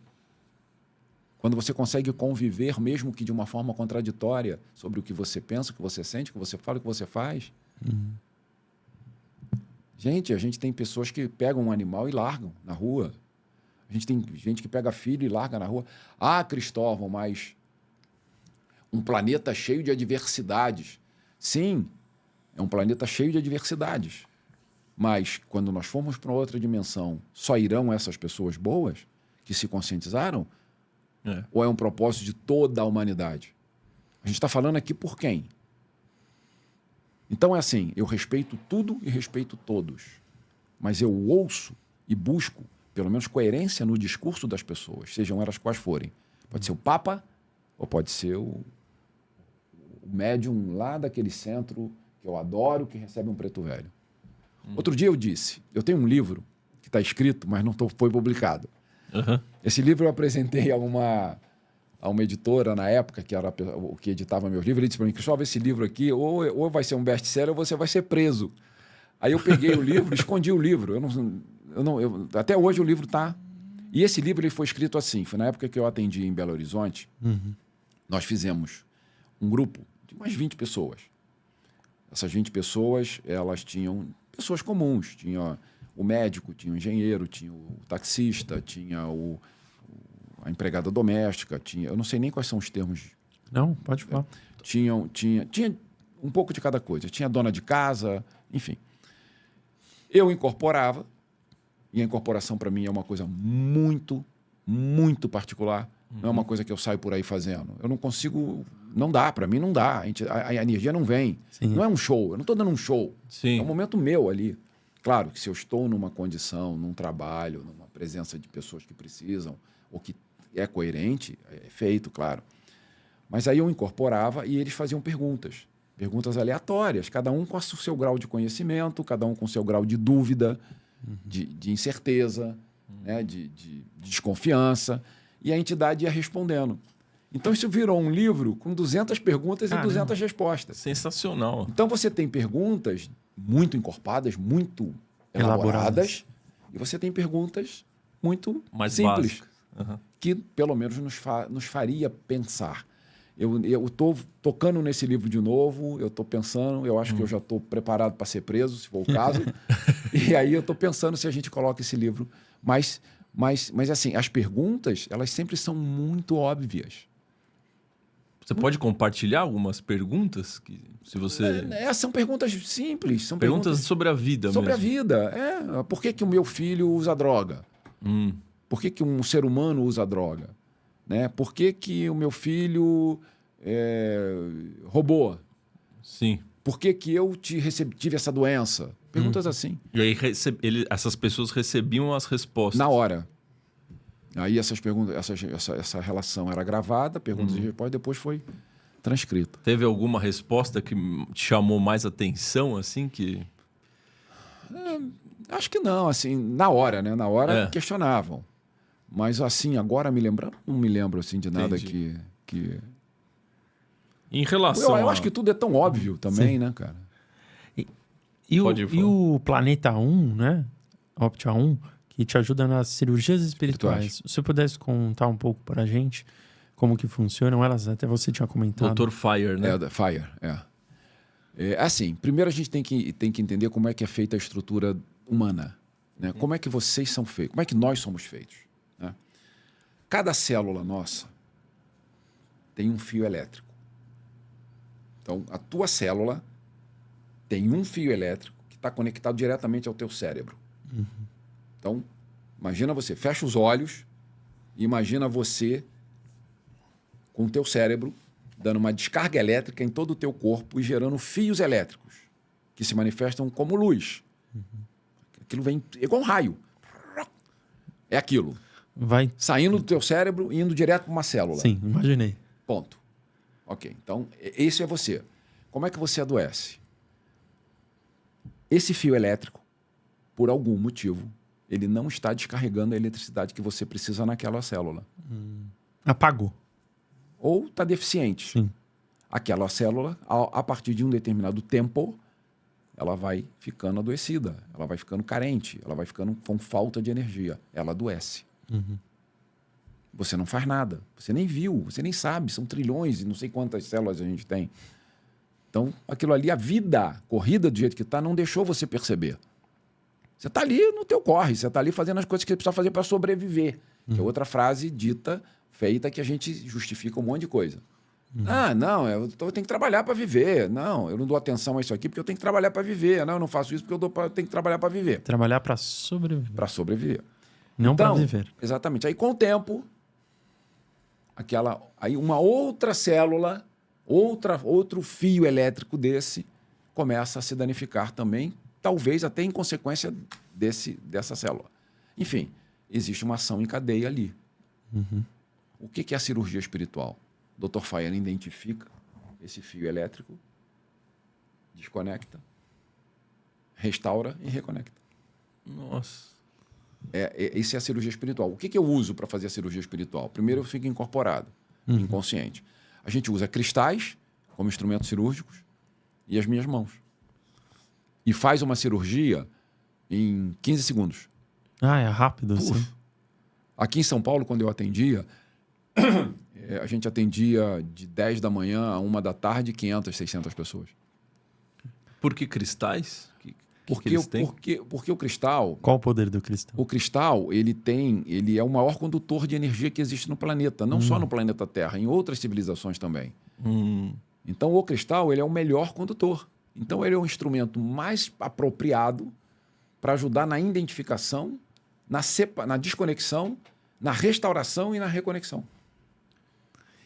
Quando você consegue conviver, mesmo que de uma forma contraditória, sobre o que você pensa, o que você sente, o que você fala, o que você faz. Gente, a gente tem pessoas que pegam um animal e largam na rua. A gente tem gente que pega filho e larga na rua. Cristóvão, mas um planeta cheio de adversidades. Sim, é um planeta cheio de adversidades. Mas, quando nós formos para outra dimensão, só irão essas pessoas boas que se conscientizaram? Ou é um propósito de toda a humanidade? A gente está falando aqui por quem? Então é assim, eu respeito tudo e respeito todos. Mas eu ouço e busco pelo menos coerência no discurso das pessoas, sejam elas quais forem. Pode ser o Papa ou pode ser o médium lá daquele centro que eu adoro, que recebe um preto velho. Outro dia eu disse, eu tenho um livro que está escrito, mas não foi publicado. Esse livro eu apresentei a uma editora na época, que era o que editava meus livros. Ele disse para mim, Cristóvão, esse livro aqui ou vai ser um best-seller ou você vai ser preso. Aí eu peguei o livro, escondi o livro. Até hoje o livro está... E esse livro ele foi escrito assim, foi na época que eu atendi em Belo Horizonte. Nós fizemos um grupo de umas 20 pessoas. Essas 20 pessoas, elas tinham pessoas comuns. Tinha o médico, tinha o engenheiro, tinha o taxista, tinha a empregada doméstica, eu não sei nem quais são os termos. Não, pode falar. Tinha um pouco de cada coisa. Tinha dona de casa, enfim. Eu incorporava, e a incorporação para mim é uma coisa muito, muito particular. Não é uma coisa que eu saio por aí fazendo. Eu não consigo... Não dá, para mim não dá. A energia não vem. Sim. Não é um show. Eu não estou dando um show. Sim. É um momento meu ali. Claro que se eu estou numa condição, num trabalho, numa presença de pessoas que precisam, ou que é coerente, é feito, claro. Mas aí eu incorporava e eles faziam perguntas. Perguntas aleatórias. Cada um com o seu grau de conhecimento, cada um com o seu grau de dúvida, de incerteza, né, de desconfiança. E a entidade ia respondendo. Então, isso virou um livro com 200 perguntas e 200 respostas. Sensacional. Então, você tem perguntas muito encorpadas, muito elaboradas. E você tem perguntas muito mais simples, que, pelo menos, nos faria pensar. Eu estou tocando nesse livro de novo, eu estou pensando, eu acho que eu já estou preparado para ser preso, se for o caso. E aí eu estou pensando se a gente coloca esse livro. Mas assim, as perguntas, elas sempre são muito óbvias. Você pode compartilhar algumas perguntas? Se você... São perguntas simples. São perguntas sobre a vida sobre mesmo. Sobre a vida. Por que o meu filho usa droga? Por que um ser humano usa droga? Né? Por que o meu filho roubou? Sim. Por que eu tive essa doença? Perguntas assim. E aí essas pessoas recebiam as respostas. Na hora. Aí essas perguntas, essa relação era gravada, perguntas e respostas, depois foi transcrita. Teve alguma resposta que te chamou mais atenção, assim, que... Acho que não, assim, na hora, né? Na hora questionavam. Mas assim, agora me lembrando, não me lembro assim de nada que... Em relação eu acho que tudo é tão óbvio também, né, cara? E o Planeta 1, né? Optia 1, que te ajuda nas cirurgias espirituais. Se você pudesse contar um pouco para a gente como que funcionam elas, até você tinha comentado. Dr. Fire, né? Fire, assim, primeiro a gente tem que entender como é que é feita a estrutura humana. Né? Como é que vocês são feitos? Como é que nós somos feitos? Né? Cada célula nossa tem um fio elétrico. Então, a tua célula tem um fio elétrico que está conectado diretamente ao teu cérebro. Então, imagina você, fecha os olhos e imagina você com o teu cérebro dando uma descarga elétrica em todo o teu corpo e gerando fios elétricos que se manifestam como luz. Aquilo vem igual um raio. É aquilo. Vai saindo do teu cérebro e indo direto para uma célula. Sim, imaginei. Ponto. Ok, então, esse é você. Como é que você adoece? Esse fio elétrico, por algum motivo, ele não está descarregando a eletricidade que você precisa naquela célula. Apagou. Ou está deficiente. Sim. Aquela célula, a partir de um determinado tempo, ela vai ficando adoecida, ela vai ficando carente, ela vai ficando com falta de energia. Ela adoece. Você não faz nada. Você nem viu, você nem sabe. São trilhões e não sei quantas células a gente tem. Então, aquilo ali, a vida corrida do jeito que está, não deixou você perceber. Você está ali no teu corre, você está ali fazendo as coisas que você precisa fazer para sobreviver. Que é outra frase dita, feita, que a gente justifica um monte de coisa. Não, eu tenho que trabalhar para viver. Não, eu não dou atenção a isso aqui porque eu tenho que trabalhar para viver. Não, eu não faço isso porque eu tenho que trabalhar para viver. Trabalhar para sobreviver. Para sobreviver. Não então, para viver. Exatamente. Aí, com o tempo, aí uma outra célula, outro fio elétrico desse, começa a se danificar também, talvez até em consequência dessa célula. Enfim, existe uma ação em cadeia ali. O que é a cirurgia espiritual? O Dr. Fire identifica esse fio elétrico, desconecta, restaura e reconecta. Nossa. Essa é a cirurgia espiritual. O que eu uso para fazer a cirurgia espiritual? Primeiro, eu fico incorporado, inconsciente. A gente usa cristais como instrumentos cirúrgicos e as minhas mãos. E faz uma cirurgia em 15 segundos. É rápido, assim. Aqui em São Paulo, quando eu atendia, a gente atendia de 10 da manhã a 1 da tarde, 500, 600 pessoas. Por que cristais? Porque o cristal... Qual o poder do cristal? O cristal, ele é o maior condutor de energia que existe no planeta. Não só no planeta Terra, em outras civilizações também. Então, o cristal ele é o melhor condutor. Então, ele é um instrumento mais apropriado para ajudar na identificação, na desconexão, na restauração e na reconexão.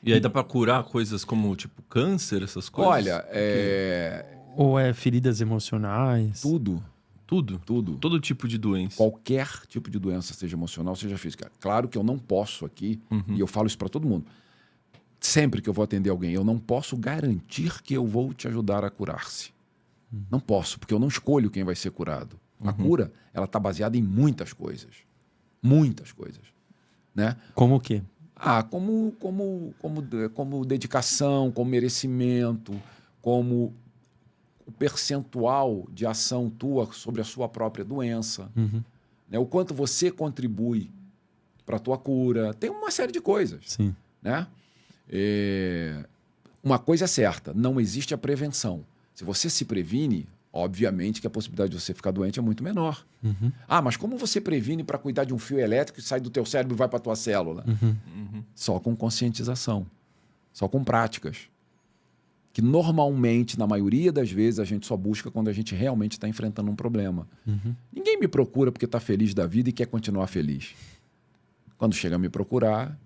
E aí dá para curar coisas como, tipo, câncer, essas coisas? Olha, Ou feridas emocionais? Tudo. Tudo? Tudo. Todo tipo de doença. Qualquer tipo de doença, seja emocional, seja física. Claro que eu não posso aqui, e eu falo isso para todo mundo, sempre que eu vou atender alguém, eu não posso garantir que eu vou te ajudar a curar-se. Não posso, porque eu não escolho quem vai ser curado. A cura, ela está baseada em muitas coisas. Muitas coisas. Né? Como o quê? Como dedicação, como merecimento, como o percentual de ação tua sobre a sua própria doença. Né? O quanto você contribui para a tua cura. Tem uma série de coisas. Sim. Né? Uma coisa é certa, não existe a prevenção. Se você se previne, obviamente que a possibilidade de você ficar doente é muito menor. Mas como você previne para cuidar de um fio elétrico que sai do teu cérebro e vai para a tua célula? Só com conscientização, só com práticas. Que normalmente, na maioria das vezes, a gente só busca quando a gente realmente está enfrentando um problema. Ninguém me procura porque está feliz da vida e quer continuar feliz. Quando chega a me procurar...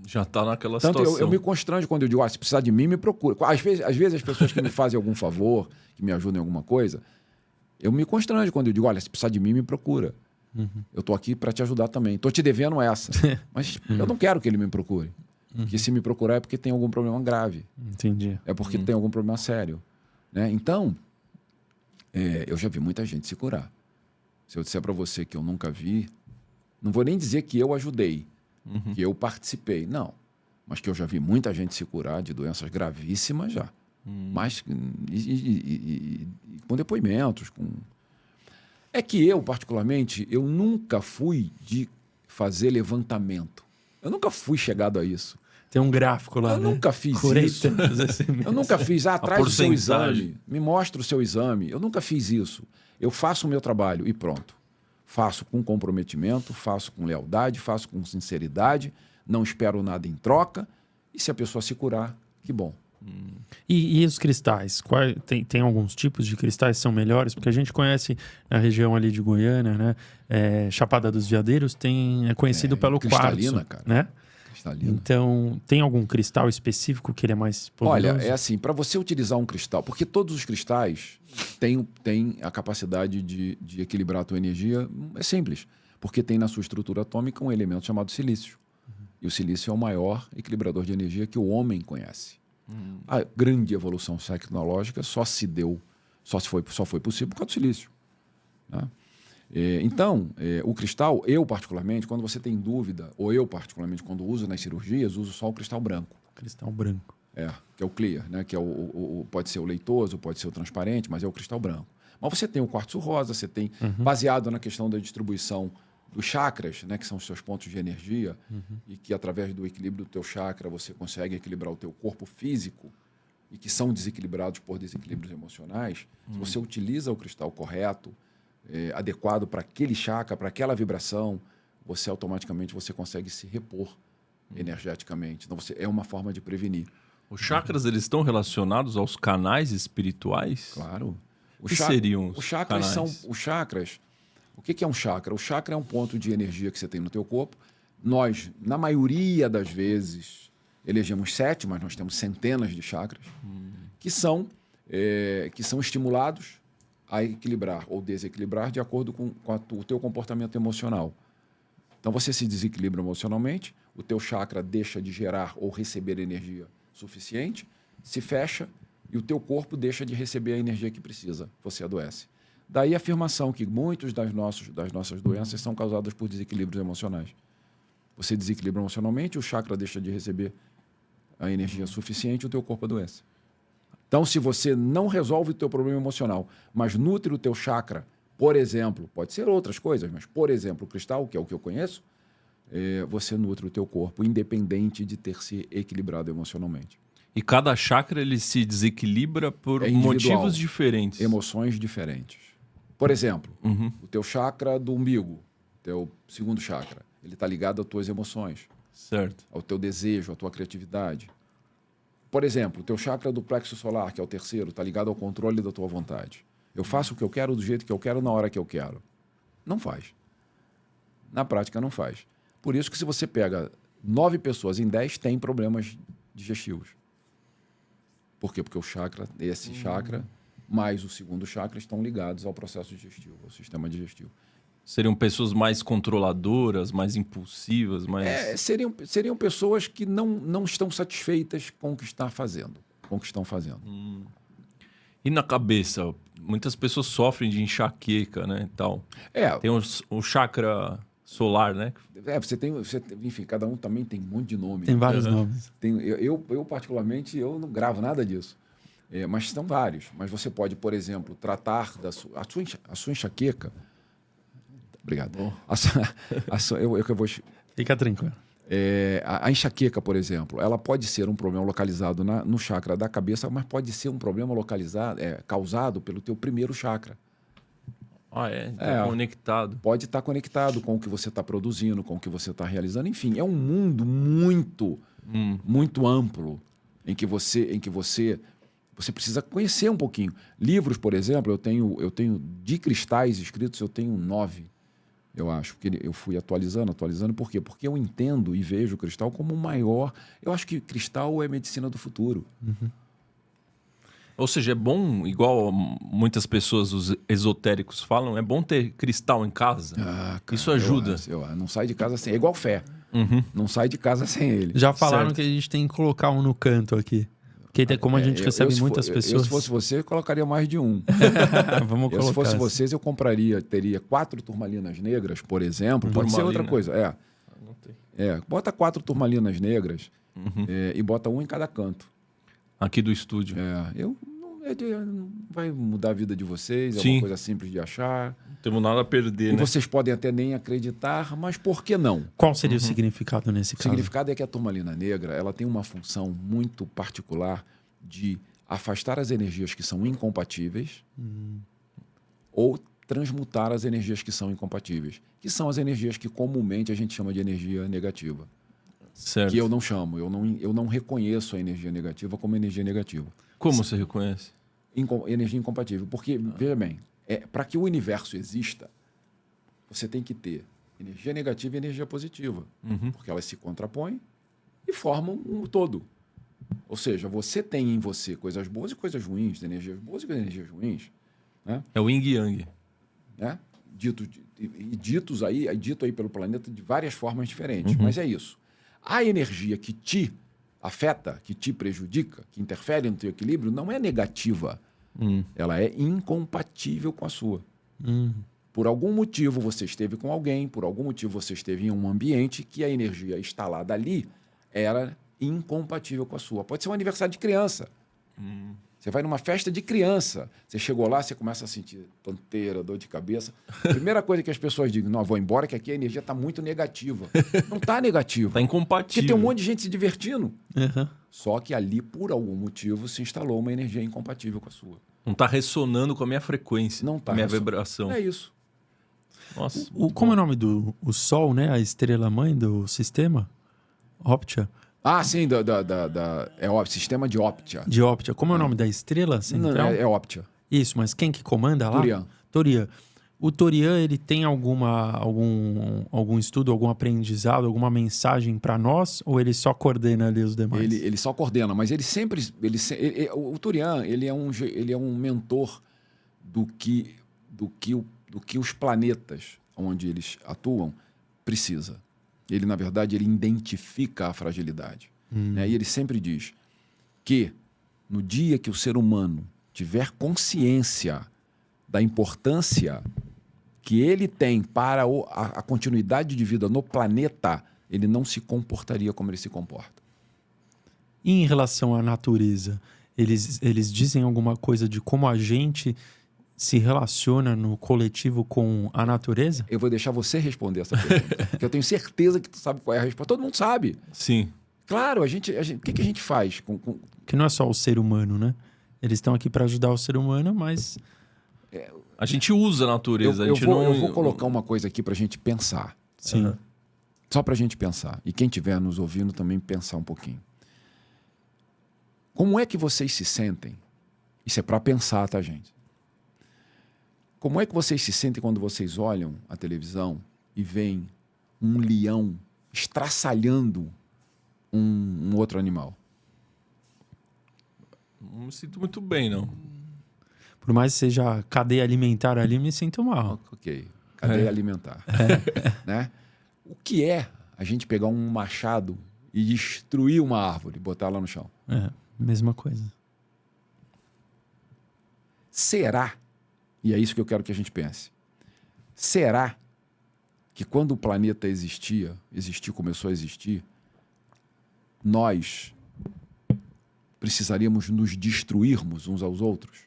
Já está naquela Tanto situação. eu me constranjo quando eu digo, se precisar de mim, me procura. Às vezes as pessoas que me fazem algum favor, que me ajudam em alguma coisa, eu me constranjo quando eu digo, se precisar de mim, me procura. Eu estou aqui para te ajudar também. Estou te devendo essa. Mas eu não quero que ele me procure. Porque se me procurar é porque tem algum problema grave. Entendi. É porque tem algum problema sério. Né? Então, eu já vi muita gente se curar. Se eu disser para você que eu nunca vi, não vou nem dizer que eu ajudei. Que eu participei, não. Mas que eu já vi muita gente se curar de doenças gravíssimas já. Mas com depoimentos. É que eu, particularmente, eu nunca fui de fazer levantamento. Eu nunca fui chegado a isso. Tem um gráfico lá, eu nunca fiz isso. Eu nunca fiz, atrás do seu exame, me mostra o seu exame. Eu nunca fiz isso. Eu faço o meu trabalho e pronto. Faço com comprometimento, faço com lealdade, faço com sinceridade, não espero nada em troca. E se a pessoa se curar, que bom. E os cristais? Tem alguns tipos de cristais que são melhores? Porque a gente conhece na região ali de Goiânia, né? Chapada dos Veadeiros é conhecido pelo quartzo, cara. Né? Cristalina. Então, tem algum cristal específico que ele é mais poderoso? Olha, é assim, para você utilizar um cristal, porque todos os cristais têm a capacidade de equilibrar a tua energia, é simples, porque tem na sua estrutura atômica um elemento chamado silício. E o silício é o maior equilibrador de energia que o homem conhece. A grande evolução tecnológica só foi possível por causa do silício. Né? Então, o cristal, eu particularmente, quando você tem dúvida, ou eu particularmente, quando uso nas cirurgias, uso só o cristal branco. Cristal branco. Que é o clear, né? Que é pode ser o leitoso, pode ser o transparente, mas é o cristal branco. Mas você tem o quartzo rosa, você tem, baseado na questão da distribuição dos chakras, né? Que são os seus pontos de energia, e que através do equilíbrio do teu chakra você consegue equilibrar o teu corpo físico, e que são desequilibrados por desequilíbrios emocionais. Se você utiliza o cristal correto, adequado para aquele chakra, para aquela vibração, você automaticamente consegue se repor energeticamente. Então, é uma forma de prevenir. Os chakras, eles estão relacionados aos canais espirituais? Claro. O que seriam os chakras canais? Os chakras... O que é um chakra? O chakra é um ponto de energia que você tem no teu corpo. Nós, na maioria das vezes, elegemos 7, mas nós temos centenas de chakras que são estimulados a equilibrar ou desequilibrar de acordo com o teu comportamento emocional. Então, você se desequilibra emocionalmente, o teu chakra deixa de gerar ou receber energia suficiente, se fecha e o teu corpo deixa de receber a energia que precisa. Você adoece. Daí a afirmação que muitas das nossas doenças são causadas por desequilíbrios emocionais. Você desequilibra emocionalmente, o chakra deixa de receber a energia suficiente e o teu corpo adoece. Então, se você não resolve o teu problema emocional, mas nutre o teu chakra, por exemplo, pode ser outras coisas, mas, por exemplo, o cristal, que é o que eu conheço, você nutre o teu corpo, independente de ter se equilibrado emocionalmente. E cada chakra ele se desequilibra por motivos diferentes. Emoções diferentes. Por exemplo, o teu chakra do umbigo, teu segundo chakra, ele está ligado às tuas emoções. Certo. Ao teu desejo, à tua criatividade. Por exemplo, o teu chakra do plexo solar, que é o terceiro, está ligado ao controle da tua vontade. Eu faço o que eu quero, do jeito que eu quero, na hora que eu quero. Não faz. Na prática, não faz. Por isso que se você pega 9 pessoas em 10, tem problemas digestivos. Por quê? Porque o chakra, esse chakra, mais o segundo chakra, estão ligados ao processo digestivo, ao sistema digestivo. Seriam pessoas mais controladoras, mais impulsivas, mais... Seriam pessoas que não estão satisfeitas com o que estão fazendo. E na cabeça? Muitas pessoas sofrem de enxaqueca, né? Tal. Tem o chakra solar, né? Enfim, cada um também tem um monte de nome. Tem vários nomes. Eu, particularmente, eu não gravo nada disso. Mas são vários. Mas você pode, por exemplo, tratar a sua enxaqueca... Obrigado. Eu vou... Fica tranquilo. A enxaqueca, por exemplo, ela pode ser um problema localizado no chakra da cabeça, mas pode ser um problema causado pelo teu primeiro chakra. Então conectado. Pode estar conectado com o que você está produzindo, com o que você está realizando. Enfim, é um mundo muito amplo em que você precisa conhecer um pouquinho. Livros, por exemplo, eu tenho de cristais escritos, eu tenho 9. Eu acho que eu fui atualizando. Por quê? Porque eu entendo e vejo o cristal como o maior... Eu acho que cristal é medicina do futuro. Uhum. Ou seja, é bom, igual muitas pessoas, os esotéricos falam, é bom ter cristal em casa. Cara, isso ajuda. Não sai de casa sem... É igual fé. Não sai de casa sem ele. Já falaram que a gente tem que colocar um no canto aqui. Porque como a gente recebe muitas pessoas... Se fosse você, eu colocaria mais de um. Vamos colocar. Se fosse vocês, eu teria 4 turmalinas negras, por exemplo. Pode ser outra coisa. Bota 4 turmalinas negras e bota um em cada canto. Aqui do estúdio. Não vai mudar a vida de vocês, Sim. É uma coisa simples de achar. Não temos nada a perder, E vocês podem até nem acreditar, mas por que não? Qual seria o significado nesse caso? O significado é que a turmalina negra ela tem uma função muito particular de afastar as energias que são incompatíveis ou transmutar as energias que são incompatíveis, que são as energias que comumente a gente chama de energia negativa. Certo. Que eu não chamo, eu não reconheço a energia negativa como energia negativa. Como você reconhece? Energia incompatível. Porque, veja bem, para que o universo exista, você tem que ter energia negativa e energia positiva. Porque elas se contrapõem e formam um todo. Ou seja, você tem em você coisas boas e coisas ruins, energias boas e energias ruins. Né? É o yin e yang. Né? Dito aí pelo planeta de várias formas diferentes. Mas é isso. A energia que te afeta, que te prejudica, que interfere no teu equilíbrio, não é negativa. Ela é incompatível com a sua. Por algum motivo você esteve com alguém, por algum motivo você esteve em um ambiente que a energia instalada ali era incompatível com a sua. Pode ser um aniversário de criança. Você vai numa festa de criança. Você chegou lá, você começa a sentir tonteira, dor de cabeça. Primeira coisa que as pessoas dizem, não, vou embora que aqui a energia está muito negativa. Não está negativa. Está incompatível. Porque tem um monte de gente se divertindo. Só que ali, por algum motivo, se instalou uma energia incompatível com a sua. Não está ressonando com a minha frequência, não tá minha vibração. É isso. Nossa, como é o nome do Sol, né? A estrela-mãe do sistema? Optia. Sim, sistema de Optia. De Optia. Como é o nome da estrela central? Não, é Optia. Isso, mas quem que comanda lá? Torian. O Torian, ele tem algum estudo, algum aprendizado, alguma mensagem para nós? Ou ele só coordena ali os demais? Ele só coordena, mas ele sempre... o Torian, ele é um mentor do que os planetas onde eles atuam precisa. Ele, na verdade, ele identifica a fragilidade. Né? E ele sempre diz que no dia que o ser humano tiver consciência da importância que ele tem para a continuidade de vida no planeta, ele não se comportaria como ele se comporta. E em relação à natureza, eles dizem alguma coisa de como a gente se relaciona no coletivo com a natureza? Eu vou deixar você responder essa pergunta, porque eu tenho certeza que tu sabe qual é a resposta. Todo mundo sabe. Sim. Claro, o que a gente faz? Que não é só o ser humano, né? Eles estão aqui para ajudar o ser humano, mas... A gente usa a natureza. Eu vou colocar uma coisa aqui para a gente pensar. Sim. Só para a gente pensar. E quem estiver nos ouvindo também pensar um pouquinho. Como é que vocês se sentem? Isso é para pensar, tá, gente? Como é que vocês se sentem quando vocês olham a televisão e veem um leão estraçalhando um outro animal? Não me sinto muito bem, não. Por mais que seja cadeia alimentar ali, me sinto mal. Ok, cadeia alimentar. Né? O que é a gente pegar um machado e destruir uma árvore, botar ela no chão? Mesma coisa. Será, e é isso que eu quero que a gente pense, será que quando o planeta começou a existir, nós precisaríamos nos destruirmos uns aos outros?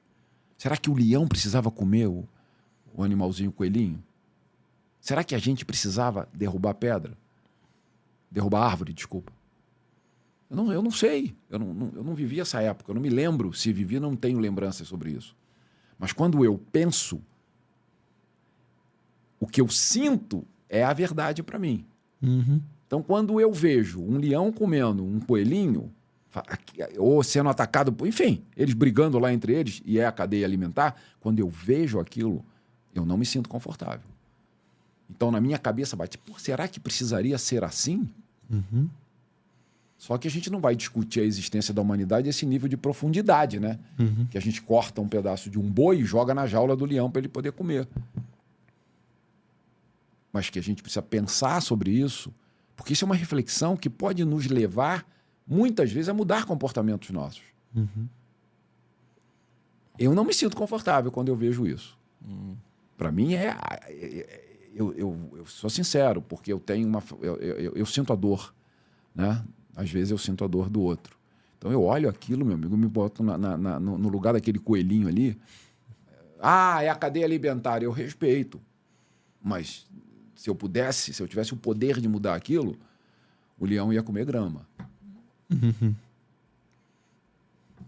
Será que o leão precisava comer o animalzinho, o coelhinho? Será que a gente precisava derrubar pedra? Derrubar árvore, desculpa. Eu não sei. Eu não vivi essa época. Eu não me lembro. Se vivi, não tenho lembranças sobre isso. Mas quando eu penso, o que eu sinto é a verdade para mim. Uhum. Então, quando eu vejo um leão comendo um coelhinho, ou sendo atacado, enfim, eles brigando lá entre eles, e é a cadeia alimentar, quando eu vejo aquilo, eu não me sinto confortável. Então, na minha cabeça bate, será que precisaria ser assim? Uhum. Só que a gente não vai discutir a existência da humanidade a esse nível de profundidade, né? Uhum. Que a gente corta um pedaço de um boi e joga na jaula do leão para ele poder comer. Mas que a gente precisa pensar sobre isso, porque isso é uma reflexão que pode nos levar, muitas vezes, a mudar comportamentos nossos. Uhum. Eu não me sinto confortável quando eu vejo isso. Para mim, eu sou sincero, porque eu tenho eu sinto a dor, né? Às vezes eu sinto a dor do outro. Então eu olho aquilo, meu amigo, me boto no lugar daquele coelhinho ali. É a cadeia alimentar, eu respeito. Mas se eu tivesse o poder de mudar aquilo, o leão ia comer grama. Uhum.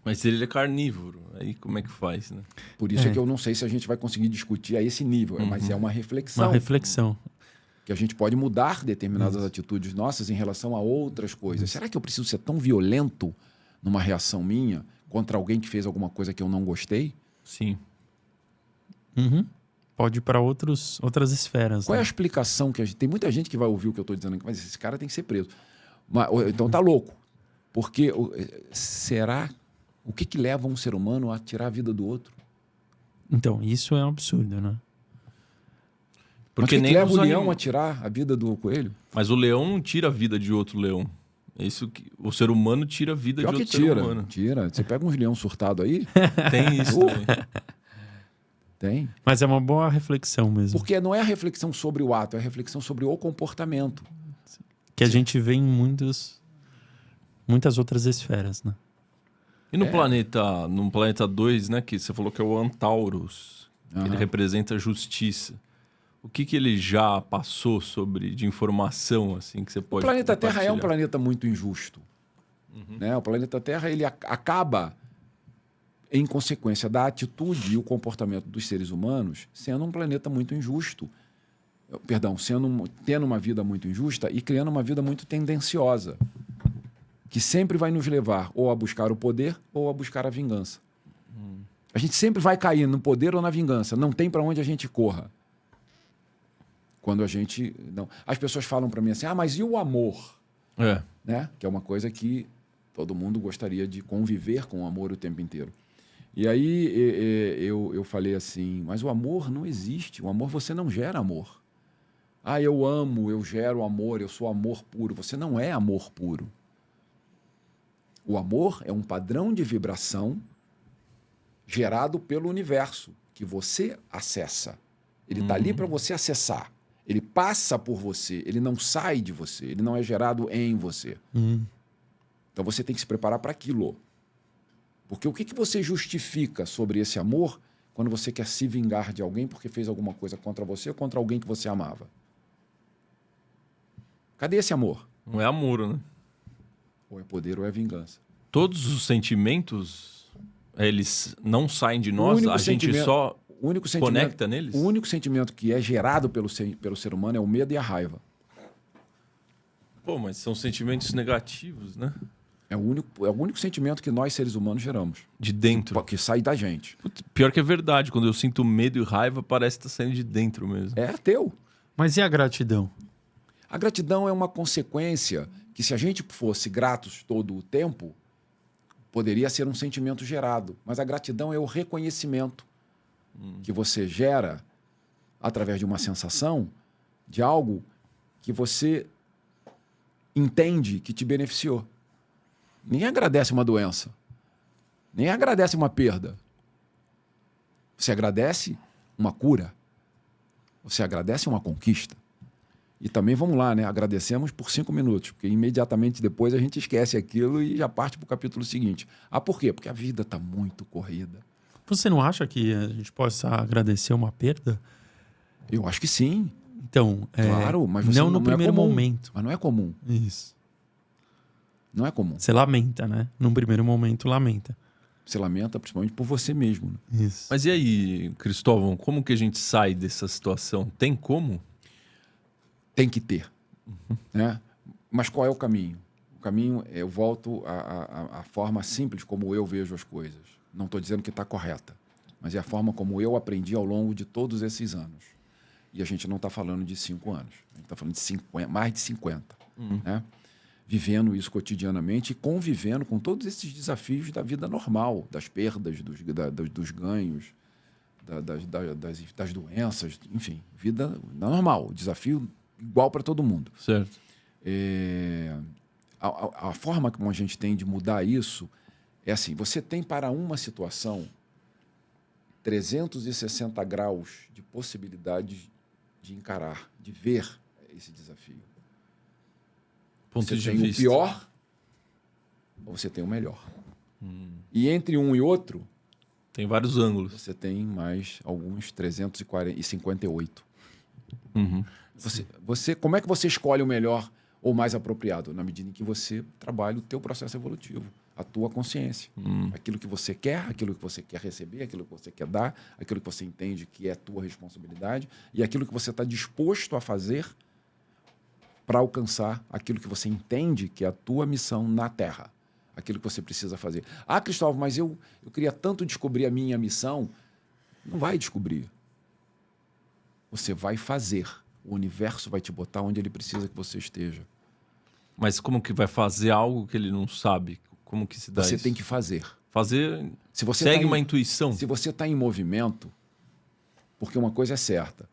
Mas ele é carnívoro, aí como é que faz, né? Por isso é que eu não sei se a gente vai conseguir discutir a esse nível, mas é uma reflexão. Uma reflexão. Que a gente pode mudar determinadas atitudes nossas em relação a outras coisas. Será que eu preciso ser tão violento numa reação minha contra alguém que fez alguma coisa que eu não gostei? Sim. Uhum. Pode ir para outras esferas. Qual é a explicação que a gente... Tem muita gente que vai ouvir o que eu estou dizendo aqui, mas esse cara tem que ser preso. Então tá louco. Porque será... O que leva um ser humano a tirar a vida do outro? Então, isso é um absurdo, né? Porque nem leva o leão a tirar a vida do coelho? Mas o leão não tira a vida de outro leão. É isso que o ser humano tira a vida de outro ser humano. Tira. Você pega uns leão surtado aí... Tem isso também. Tem. Mas é uma boa reflexão mesmo. Porque não é a reflexão sobre o ato, é a reflexão sobre o comportamento. Que a gente vê em muitas outras esferas, né? E no planeta 2, né, que você falou que é o Antaurus, que ele representa a justiça. O que ele já passou de informação assim que você pode O planeta Terra é um planeta muito injusto. Né? O planeta Terra ele acaba, em consequência da atitude e o comportamento dos seres humanos, sendo um planeta muito injusto. Perdão, tendo uma vida muito injusta e criando uma vida muito tendenciosa, que sempre vai nos levar ou a buscar o poder ou a buscar a vingança. A gente sempre vai cair no poder ou na vingança. Não tem para onde a gente corra. Quando a gente... não. As pessoas falam para mim assim, mas e o amor? Né? Que é uma coisa que todo mundo gostaria de conviver com o amor o tempo inteiro. E aí eu falei assim, mas o amor não existe. O amor, você não gera amor. Eu amo, eu gero amor, eu sou amor puro. Você não é amor puro. O amor é um padrão de vibração gerado pelo universo, que você acessa. Ele está ali para você acessar. Ele passa por você, ele não sai de você, ele não é gerado em você. Então você tem que se preparar para aquilo. Porque o que você justifica sobre esse amor quando você quer se vingar de alguém porque fez alguma coisa contra você ou contra alguém que você amava? Cadê esse amor? Não é amor, né? Ou é poder ou é vingança. Todos os sentimentos, eles não saem de nós, a gente só conecta neles? O único sentimento que é gerado pelo ser humano é o medo e a raiva. Pô, mas são sentimentos negativos, né? É o único sentimento que nós, seres humanos, geramos. De dentro. Que sai da gente. Putz, pior que é verdade. Quando eu sinto medo e raiva, parece que tá saindo de dentro mesmo. É teu. Mas e a gratidão? A gratidão é uma consequência que, se a gente fosse gratos todo o tempo, poderia ser um sentimento gerado. Mas a gratidão é o reconhecimento que você gera através de uma sensação de algo que você entende que te beneficiou. Ninguém agradece uma doença. Nem agradece uma perda. Você agradece uma cura. Você agradece uma conquista. E também, vamos lá, né? Agradecemos por 5 minutos, porque imediatamente depois a gente esquece aquilo e já parte para o capítulo seguinte. Ah, por quê? Porque a vida está muito corrida. Você não acha que a gente possa agradecer uma perda? Eu acho que sim. Então, Claro, mas não no primeiro momento. Mas não é comum. Isso. Não é comum. Você lamenta, né? Num primeiro momento, lamenta. Você lamenta principalmente por você mesmo. Né? Isso. Mas e aí, Cristóvão, como que a gente sai dessa situação? Tem como? Tem que ter. Né? Mas qual é o caminho? O caminho, eu volto à forma simples como eu vejo as coisas. Não estou dizendo que está correta, mas é a forma como eu aprendi ao longo de todos esses anos. E a gente não está falando de 5 anos, a gente está falando de 50, mais de 50. Né? Vivendo isso cotidianamente e convivendo com todos esses desafios da vida normal, das perdas, dos ganhos, das doenças, enfim, vida normal, desafio igual para todo mundo. Certo. A forma como a gente tem de mudar isso é assim, você tem para uma situação 360 graus de possibilidade de encarar, de ver esse desafio. Ponto Você de tem vista. o pior ou você tem o melhor. E entre um e outro, Tem vários ângulos. você tem mais alguns 358. Como é que você escolhe o melhor ou mais apropriado? Na medida em que você trabalha o teu processo evolutivo, a tua consciência. Aquilo que você quer, aquilo que você quer receber, aquilo que você quer dar, aquilo que você entende que é tua responsabilidade e aquilo que você está disposto a fazer para alcançar aquilo que você entende que é a tua missão na Terra. Aquilo que você precisa fazer. Ah, Cristóvão, mas eu queria tanto descobrir a minha missão. Não vai descobrir. Você vai fazer. O universo vai te botar onde ele precisa que você esteja. Mas como que vai fazer algo que ele não sabe? Como que se dá Você isso? tem que fazer. Fazer... Se você Segue tá uma intuição. Se você está em movimento, porque uma coisa é certa,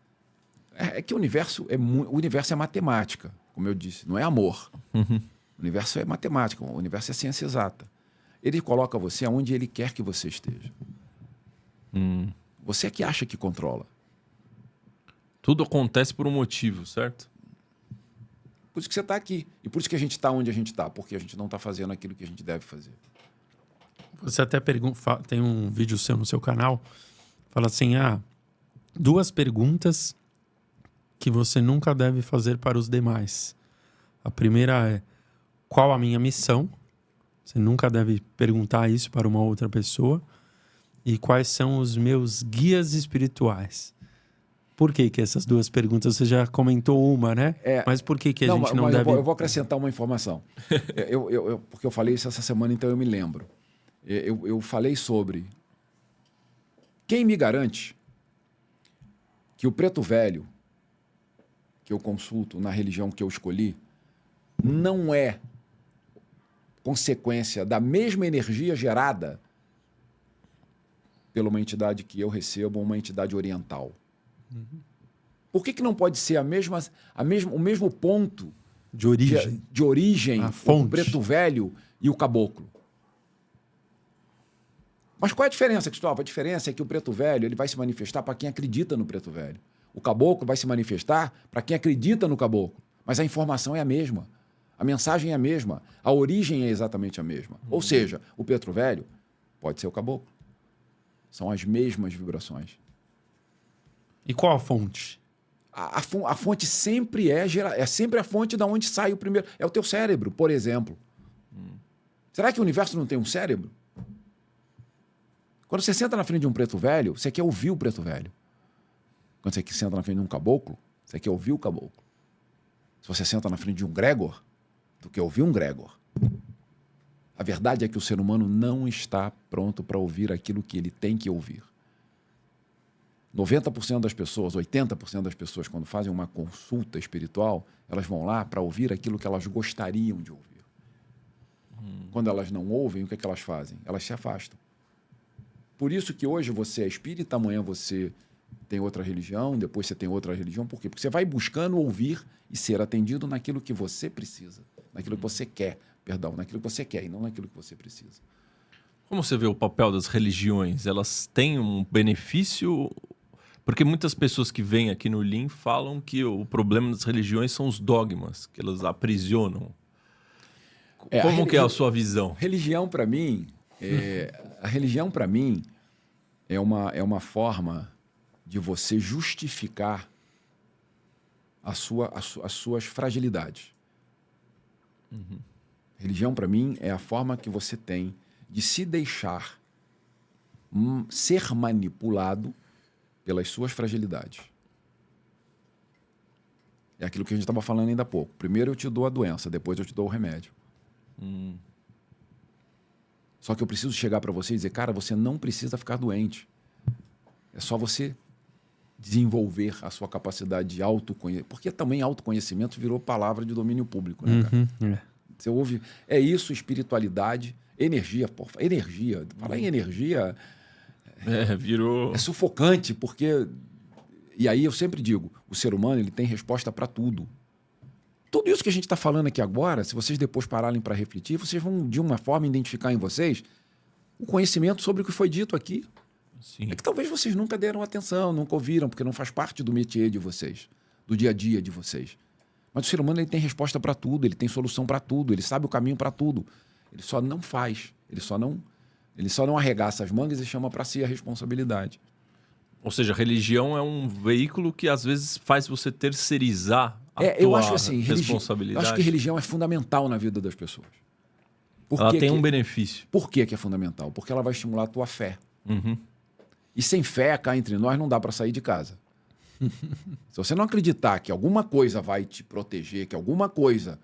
é que o universo é matemática, como eu disse, não é amor. O universo é matemática, o universo é ciência exata. Ele coloca você aonde ele quer que você esteja. Você é que acha que controla. Tudo acontece por um motivo, certo? Por isso que você está aqui. E por isso que a gente está onde a gente está, porque a gente não está fazendo aquilo que a gente deve fazer. Você até tem um vídeo seu no seu canal, fala assim, 2 perguntas que você nunca deve fazer para os demais. A primeira é, qual a minha missão? Você nunca deve perguntar isso para uma outra pessoa. E quais são os meus guias espirituais? Por que essas 2 perguntas? Você já comentou uma, né? Mas por que a gente não deve... Eu vou acrescentar uma informação. Porque eu falei isso essa semana, então eu me lembro. Eu falei sobre... Quem me garante que o preto velho que eu consulto na religião que eu escolhi não é consequência da mesma energia gerada pela uma entidade que eu recebo, uma entidade oriental? Por que não pode ser o mesmo ponto de origem, a fonte, o preto velho e o caboclo? Mas qual é a diferença, Cristóvão? A diferença é que o preto velho ele vai se manifestar para quem acredita no preto velho. O caboclo vai se manifestar para quem acredita no caboclo. Mas a informação é a mesma. A mensagem é a mesma. A origem é exatamente a mesma. Ou seja, o preto velho pode ser o caboclo. São as mesmas vibrações. E qual a fonte? A fonte sempre é sempre a fonte da onde sai o primeiro. É o teu cérebro, por exemplo. Será que o universo não tem um cérebro? Quando você senta na frente de um preto velho, você quer ouvir o preto velho. Quando você senta na frente de um caboclo, você quer ouvir o caboclo. Se você senta na frente de um Gregor, tu quer ouvir um Gregor. A verdade é que o ser humano não está pronto para ouvir aquilo que ele tem que ouvir. 90% das pessoas, 80% das pessoas, quando fazem uma consulta espiritual, elas vão lá para ouvir aquilo que elas gostariam de ouvir. Quando elas não ouvem, o que é que elas fazem? Elas se afastam. Por isso que hoje você é espírita, amanhã você tem outra religião, depois você tem outra religião. Por quê? Porque você vai buscando ouvir e ser atendido naquilo que você precisa, naquilo que você quer, naquilo que você quer e não naquilo que você precisa. Como você vê o papel das religiões? Elas têm um benefício? Porque muitas pessoas que vêm aqui no Lean falam que o problema das religiões são os dogmas, que elas aprisionam. Como que é a sua visão? Religião, para mim, a religião, para mim, é uma forma de você justificar as suas fragilidades. Religião, para mim, é a forma que você tem de se deixar ser manipulado pelas suas fragilidades. É aquilo que a gente estava falando ainda há pouco. Primeiro eu te dou a doença, depois eu te dou o remédio. Só que eu preciso chegar para você e dizer, cara, você não precisa ficar doente. É só você desenvolver a sua capacidade de autoconhecimento. Porque também autoconhecimento virou palavra de domínio público, né, cara? Você ouve, é isso, espiritualidade, energia. Porra, energia. Falar em energia virou... é sufocante, porque... E aí eu sempre digo, o ser humano ele tem resposta para tudo. Tudo isso que a gente está falando aqui agora, se vocês depois pararem para refletir, vocês vão, de uma forma, identificar em vocês o conhecimento sobre o que foi dito aqui. Sim. É que talvez vocês nunca deram atenção, nunca ouviram, porque não faz parte do métier de vocês, do dia a dia de vocês. Mas o ser humano ele tem resposta para tudo, ele tem solução para tudo, ele sabe o caminho para tudo. Ele só não faz, ele só não arregaça as mangas e chama para si a responsabilidade. Ou seja, a religião é um veículo que às vezes faz você terceirizar eu acho assim, responsabilidade. Eu acho que religião é fundamental na vida das pessoas. Ela tem um benefício. Por que é fundamental? Porque ela vai estimular a tua fé. E sem fé, cá entre nós, não dá para sair de casa. Se você não acreditar que alguma coisa vai te proteger, que alguma coisa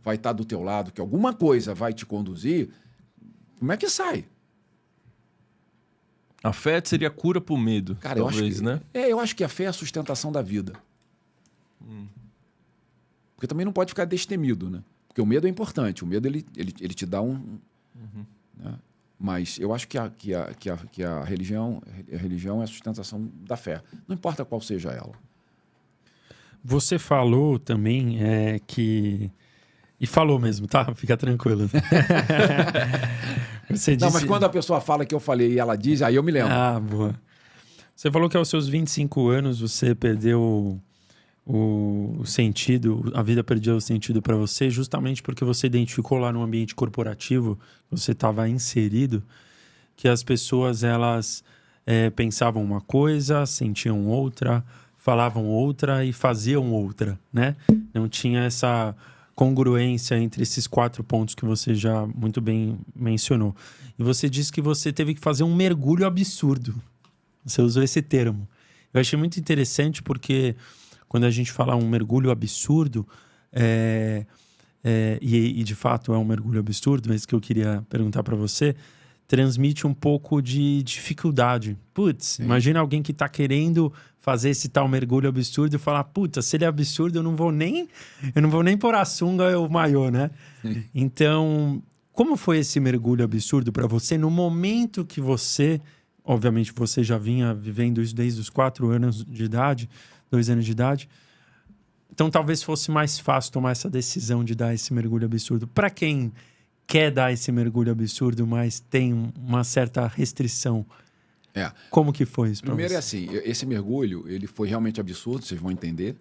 vai estar do teu lado, que alguma coisa vai te conduzir, como é que sai? A fé seria a cura para o medo, cara, talvez, né? Eu acho que a fé é a sustentação da vida. Porque também não pode ficar destemido, né? Porque o medo é importante. O medo, ele te dá né? Mas eu acho que a religião é a sustentação da fé. Não importa qual seja ela. Você falou também que... E falou mesmo, tá? Fica tranquilo. Você disse... Não, mas quando a pessoa fala que eu falei e ela diz, aí eu me lembro. Ah, boa. Você falou que aos seus 25 anos você perdeu o sentido, a vida perdeu o sentido para você, justamente porque você identificou lá no ambiente corporativo, você estava inserido, que as pessoas elas pensavam uma coisa, sentiam outra, falavam outra e faziam outra, né? Não tinha essa congruência entre esses 4 pontos que você já muito bem mencionou. E você disse que você teve que fazer um mergulho absurdo. Você usou esse termo. Eu achei muito interessante porque quando a gente fala um mergulho absurdo, e de fato é um mergulho absurdo, mas que eu queria perguntar para você, transmite um pouco de dificuldade. Putz, imagina alguém que está querendo fazer esse tal mergulho absurdo e falar, puta, se ele é absurdo, eu não vou nem pôr a sunga ou o maiô, né? Sim. Então, como foi esse mergulho absurdo para você no momento que você, obviamente você já vinha vivendo isso desde os 4 anos de idade, 2 anos de idade, então talvez fosse mais fácil tomar essa decisão de dar esse mergulho absurdo. Para quem quer dar esse mergulho absurdo, mas tem uma certa restrição, como que foi isso para você? Primeiro é assim, esse mergulho, ele foi realmente absurdo, vocês vão entender.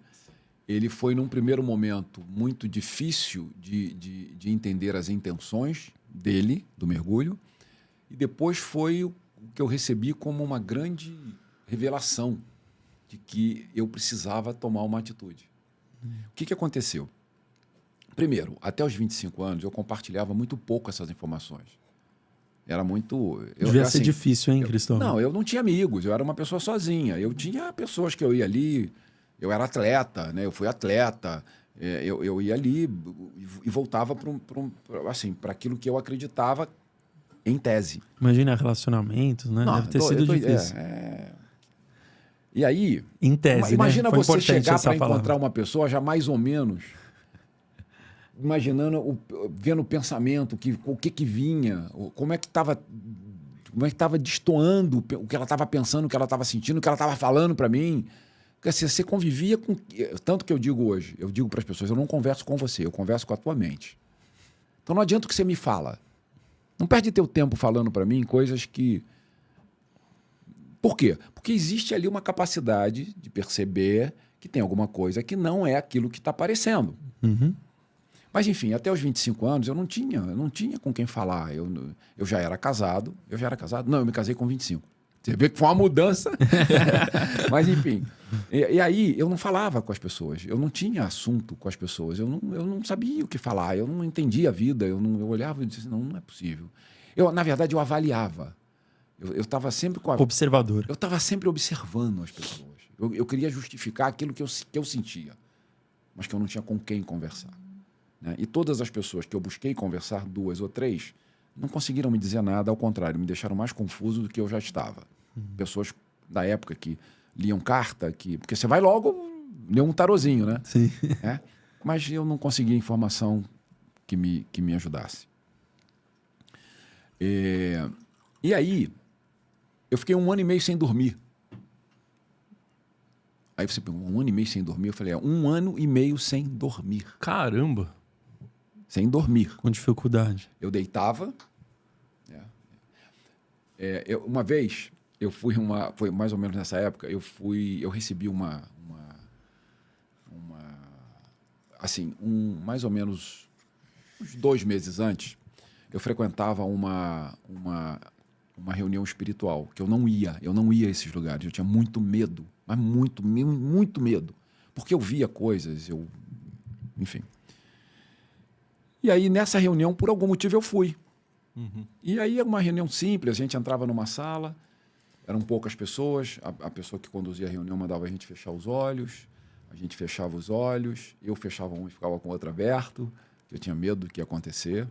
Ele foi, num primeiro momento, muito difícil de entender as intenções dele, do mergulho, e depois foi o que eu recebi como uma grande revelação de que eu precisava tomar uma atitude. O que aconteceu? Primeiro, até os 25 anos, eu compartilhava muito pouco essas informações. Era muito... Devia ser difícil, hein, Cristóvão? Não, eu não tinha amigos, eu era uma pessoa sozinha. Eu tinha pessoas que eu ia ali, eu era atleta, né? Eu fui atleta, Eu ia ali e voltava para aquilo que eu acreditava em tese. Imagina relacionamentos, né? Não, Deve ter sido difícil. E aí, Em tese, imagina né? Foi você importante chegar essa para encontrar palavra. uma pessoa já mais ou menos imaginando, vendo o pensamento, o que vinha, como é que estava destoando o que ela estava pensando, o que ela estava sentindo, o que ela estava falando para mim. Porque assim, você convivia com... Tanto que eu digo hoje, eu digo para as pessoas, eu não converso com você, eu converso com a tua mente. Então não adianta o que você me fala. Não perde teu tempo falando para mim coisas que... Por quê? Porque existe ali uma capacidade de perceber que tem alguma coisa que não é aquilo que está aparecendo. Uhum. Mas, enfim, até os 25 anos eu não tinha com quem falar. Eu já era casado. Eu já era casado? Não, eu me casei com 25. Você vê que foi uma mudança. Mas, enfim. E aí eu não falava com as pessoas. Eu não tinha assunto com as pessoas. Eu não sabia o que falar. Eu não entendia a vida. Eu olhava e disse, não é possível. Na verdade, eu avaliava. Eu estava sempre com Observador. Eu estava sempre observando as pessoas. Eu queria justificar aquilo que eu sentia, mas que eu não tinha com quem conversar. Né? E todas as pessoas que eu busquei conversar, 2 ou 3, não conseguiram me dizer nada, ao contrário, me deixaram mais confuso do que eu já estava. Pessoas da época que liam carta, porque você vai logo ler um tarozinho, né? Sim. Mas eu não conseguia informação que me ajudasse. E aí, eu fiquei 1 ano e meio sem dormir. Aí você pergunta, 1 ano e meio sem dormir? Eu falei, 1 ano e meio sem dormir. Caramba! Sem dormir. Com dificuldade. Eu deitava. Uma vez, foi mais ou menos nessa época, eu recebi assim, mais ou menos uns 2 meses antes, eu frequentava uma reunião espiritual, que eu não ia a esses lugares, eu tinha muito medo, mas muito medo, porque eu via coisas, enfim. E aí, nessa reunião, por algum motivo, eu fui. Uhum. E aí, era uma reunião simples, a gente entrava numa sala, eram poucas pessoas, a pessoa que conduzia a reunião mandava a gente fechar os olhos, a gente fechava os olhos, eu fechava um e ficava com o outro aberto, eu tinha medo do que ia acontecer.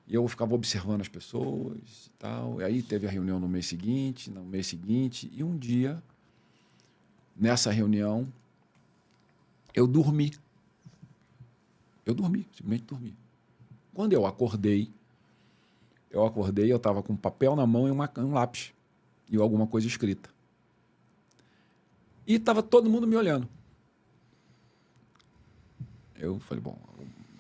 E eu ficava observando as pessoas e tal. E aí teve a reunião no mês seguinte, e um dia, nessa reunião, eu dormi. Simplesmente dormi. Quando eu acordei, eu estava com um papel na mão e um lápis. E alguma coisa escrita. E estava todo mundo me olhando. Eu falei, bom,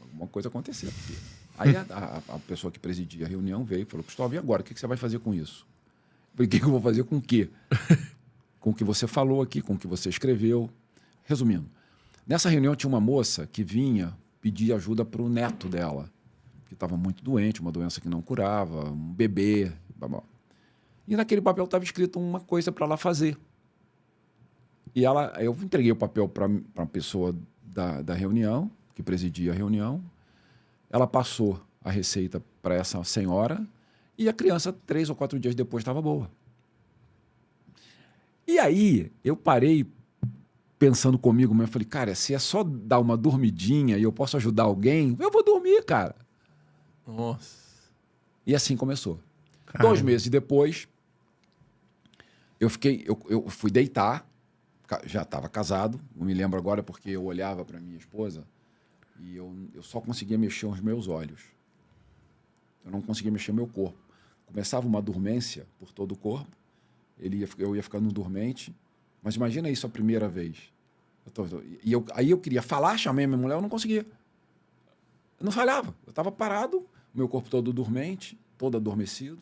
alguma coisa aconteceu aqui. Aí a pessoa que presidia a reunião veio e falou, Cristóvão, e agora? O que você vai fazer com isso? Eu falei, o que eu vou fazer com o quê? Com o que você falou aqui, com o que você escreveu. Resumindo, nessa reunião tinha uma moça que vinha pedir ajuda para o neto dela, que estava muito doente, uma doença que não curava, um bebê. Blá, blá. E naquele papel estava escrito uma coisa para ela fazer. E eu entreguei o papel para a pessoa da reunião, que presidia a reunião. Ela passou a receita para essa senhora e a criança, 3 ou 4 dias depois, estava boa. E aí, eu parei pensando comigo, mas eu falei, cara, se é só dar uma dormidinha e eu posso ajudar alguém, eu vou dormir, cara. Nossa. E assim começou. Caramba. 2 meses depois, eu fui deitar, já estava casado, não me lembro agora porque eu olhava para minha esposa e eu só conseguia mexer os meus olhos. Eu não conseguia mexer meu corpo. Começava uma dormência por todo o corpo, eu ia ficando dormente, mas imagina isso a primeira vez. Aí eu queria falar, chamei a minha mulher, eu não conseguia. Eu não falhava. Eu estava parado, meu corpo todo dormente, todo adormecido,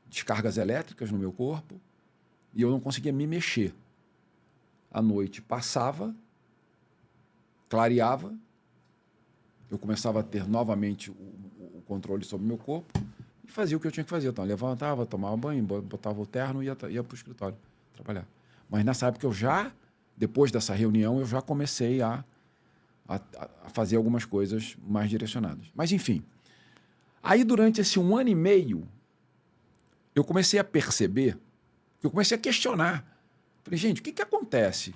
descargas elétricas no meu corpo, e eu não conseguia me mexer. A noite passava, clareava, eu começava a ter novamente o controle sobre o meu corpo e fazia o que eu tinha que fazer. Então, eu levantava, tomava banho, botava o terno e ia para o escritório trabalhar. Mas nessa época depois dessa reunião, eu já comecei a fazer algumas coisas mais direcionadas. Mas, enfim, aí durante esse 1 ano e meio, eu comecei a perceber, eu comecei a questionar. Falei, gente, o que acontece?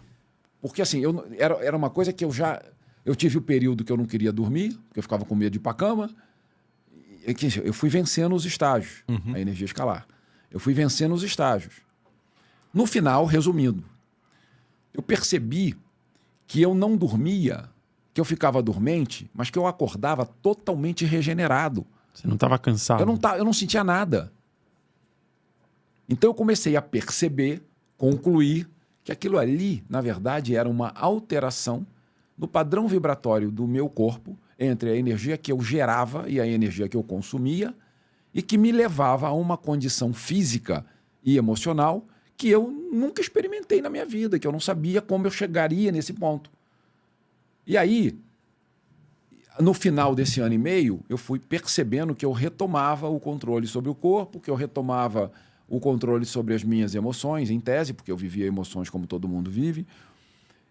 Porque, assim, era uma coisa que eu já... Eu tive o período que eu não queria dormir, porque eu ficava com medo de ir para a cama. Eu fui vencendo os estágios, a energia escalar. Eu fui vencendo os estágios. No final, resumindo, eu percebi que eu não dormia, que eu ficava dormente, mas que eu acordava totalmente regenerado. Você não estava cansado? Eu não sentia nada. Então eu comecei a perceber, concluir, que aquilo ali, na verdade, era uma alteração no padrão vibratório do meu corpo entre a energia que eu gerava e a energia que eu consumia e que me levava a uma condição física e emocional que eu nunca experimentei na minha vida, que eu não sabia como eu chegaria nesse ponto. E aí, no final desse ano e meio, eu fui percebendo que eu retomava o controle sobre o corpo, que eu retomava o controle sobre as minhas emoções, em tese, porque eu vivia emoções como todo mundo vive.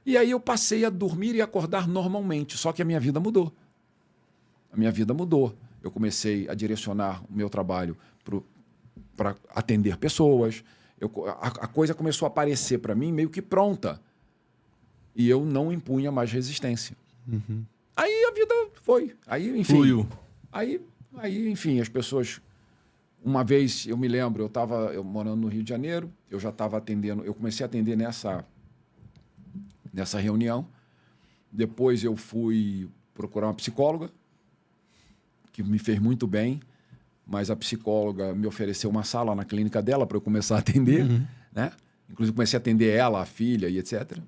E aí eu passei a dormir e acordar normalmente, só que a minha vida mudou. A minha vida mudou. Eu comecei a direcionar o meu trabalho para atender pessoas. A coisa começou a aparecer para mim meio que pronta. E eu não impunha mais resistência. Aí a vida foi. Aí, enfim. Fluiu. Aí, enfim, as pessoas... Uma vez, eu me lembro, eu estava morando no Rio de Janeiro, eu já estava atendendo, eu comecei a atender nessa reunião. Depois eu fui procurar uma psicóloga, que me fez muito bem, mas a psicóloga me ofereceu uma sala na clínica dela para eu começar a atender, né? Inclusive comecei a atender ela, a filha e etc.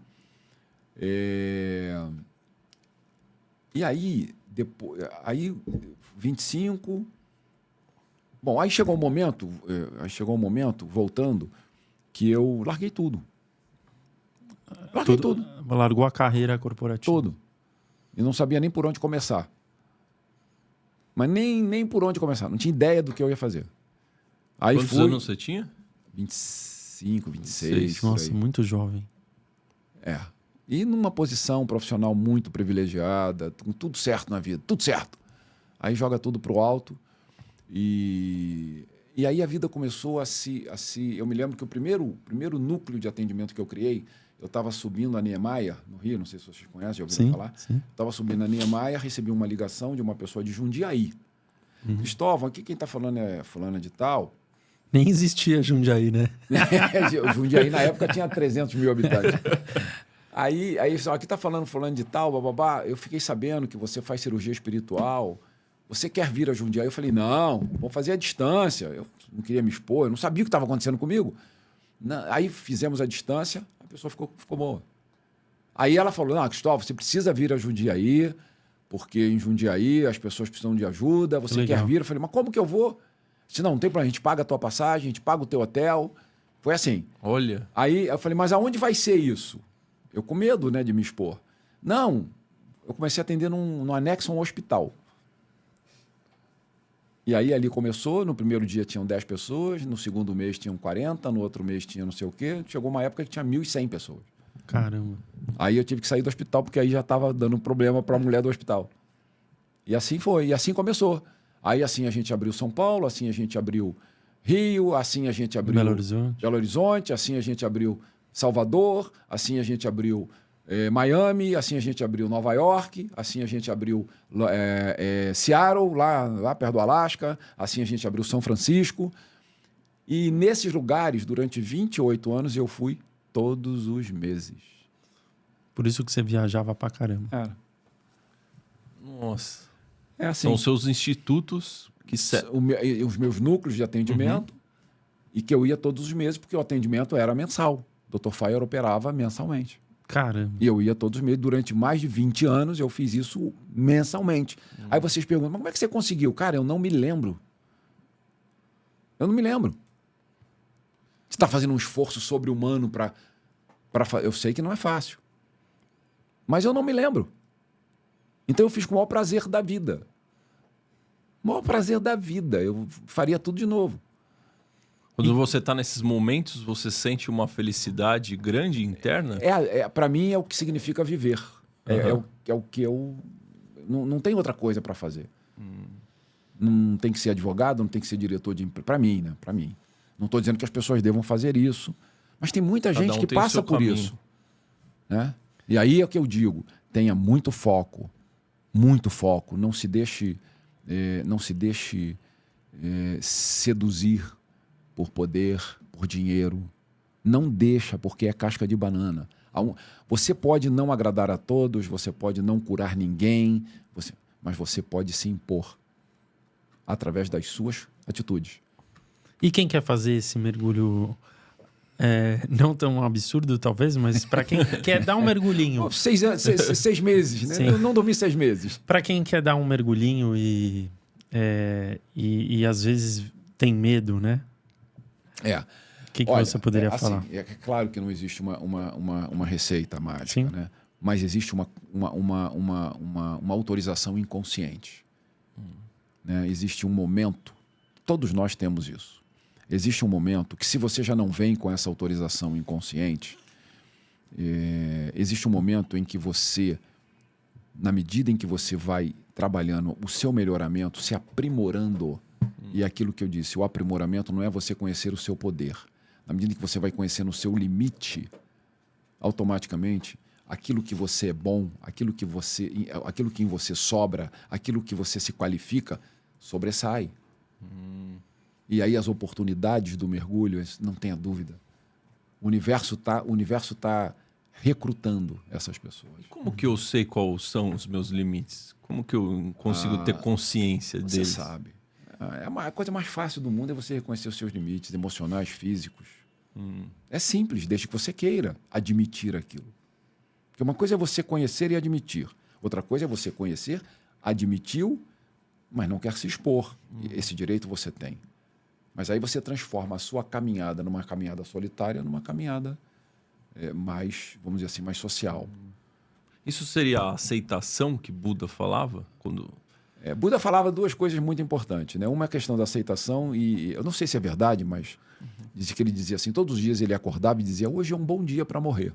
E aí, depois, 25... Bom, aí chegou um momento, voltando, que eu larguei tudo. Larguei tudo. Largou a carreira corporativa. Tudo. E não sabia nem por onde começar. Mas nem por onde começar. Não tinha ideia do que eu ia fazer. Aí Quantos anos você tinha? 25, 26. Nossa, muito jovem. É. E numa posição profissional muito privilegiada, com tudo certo na vida, tudo certo. Aí joga tudo pro alto. E aí a vida começou a se... Eu me lembro que o primeiro núcleo de atendimento que eu criei, eu estava subindo a Niemeyer, no Rio, não sei se vocês conhecem, já ouviram falar. Sim. Estava subindo a Niemeyer, recebi uma ligação de uma pessoa de Jundiaí. Cristóvão, aqui quem está falando é fulana de tal. Nem existia Jundiaí, né? Jundiaí, na época, tinha 300 mil habitantes. Aí só aqui está falando fulano de tal, bababá. Eu fiquei sabendo que você faz cirurgia espiritual. Você quer vir a Jundiaí? Eu falei, não, vou fazer a distância. Eu não queria me expor, eu não sabia o que estava acontecendo comigo. Aí fizemos a distância, a pessoa ficou boa. Aí ela falou, não, Cristóvão, você precisa vir a Jundiaí, porque em Jundiaí as pessoas precisam de ajuda, você quer vir? Eu falei, mas como que eu vou? Eu disse, não tem problema, a gente paga a tua passagem, a gente paga o teu hotel. Foi assim. Olha. Aí eu falei, mas aonde vai ser isso? Eu com medo, né, de me expor. Não, eu comecei a atender no anexo a um hospital. E aí ali começou, no primeiro dia tinham 10 pessoas, no segundo mês tinham 40, no outro mês tinha não sei o quê. Chegou uma época que tinha 1.100 pessoas. Caramba. Aí eu tive que sair do hospital, porque aí já estava dando problema para a mulher do hospital. E assim foi, e assim começou. Aí assim a gente abriu São Paulo, assim a gente abriu Rio, assim a gente abriu Belo Horizonte, assim a gente abriu Salvador, assim a gente abriu Miami, assim a gente abriu Nova York, assim a gente abriu Seattle, lá perto do Alasca, assim a gente abriu São Francisco. E nesses lugares, durante 28 anos, eu fui todos os meses. Por isso que você viajava pra caramba. Era. Nossa. É assim. São os seus institutos que os meus núcleos de atendimento, e que eu ia todos os meses, porque o atendimento era mensal. O Dr. Fire operava mensalmente. Caramba. E eu ia todos os meses. Durante mais de 20 anos, eu fiz isso mensalmente. Aí vocês perguntam, mas como é que você conseguiu? Cara, eu não me lembro. Eu não me lembro. Você está fazendo um esforço sobre-humano para fazer. Eu sei que não é fácil. Mas eu não me lembro. Então eu fiz com o maior prazer da vida. O maior prazer da vida. Eu faria tudo de novo. Quando você está nesses momentos, você sente uma felicidade grande interna? Para mim é o que significa viver. É o que eu... Não tem outra coisa para fazer. Não tem que ser advogado, não tem que ser diretor de empresa. Para mim, né? Para mim. Não estou dizendo que as pessoas devam fazer isso. Mas tem muita gente que passa por isso. Né? E aí é o que eu digo. tenha muito foco, muito foco. Não se deixe, seduzir por poder, por dinheiro. Não deixa, porque é casca de banana. Você pode não agradar a todos, você pode não curar ninguém, mas você pode se impor através das suas atitudes. E quem quer fazer esse mergulho, não tão absurdo talvez, mas para quem quer dar um mergulhinho... 6 meses, né? Sim. Eu não dormi 6 meses. Para quem quer dar um mergulhinho e às vezes tem medo, né? O que você poderia falar? É claro que não existe uma receita mágica, Sim. né? Mas existe uma autorização inconsciente. Né? Existe um momento, todos nós temos isso. Existe um momento que, se você já não vem com essa autorização inconsciente, existe um momento em que você, na medida em que você vai trabalhando o seu melhoramento, se aprimorando, e aquilo que eu disse, o aprimoramento não é você conhecer o seu poder. Na medida que você vai conhecendo o seu limite, automaticamente, aquilo que você é bom, aquilo que em você sobra, aquilo que você se qualifica, sobressai. E aí as oportunidades do mergulho, não tenha dúvida. O universo tá recrutando essas pessoas. Como que eu sei quais são os meus limites? Como que eu consigo ter consciência Você deles? sabe. A coisa mais fácil do mundo é você reconhecer os seus limites emocionais, físicos. É simples, desde que você queira admitir aquilo. Porque uma coisa é você conhecer e admitir. Outra coisa é você conhecer, admitiu, mas não quer se expor. Esse direito você tem. Mas aí você transforma a sua caminhada numa caminhada solitária, numa caminhada mais, vamos dizer assim, mais social. Isso seria a aceitação que Buda falava? Buda falava 2 coisas muito importantes, né? Uma é a questão da aceitação, e eu não sei se é verdade, mas diz que ele dizia assim, todos os dias ele acordava e dizia, hoje é um bom dia para morrer.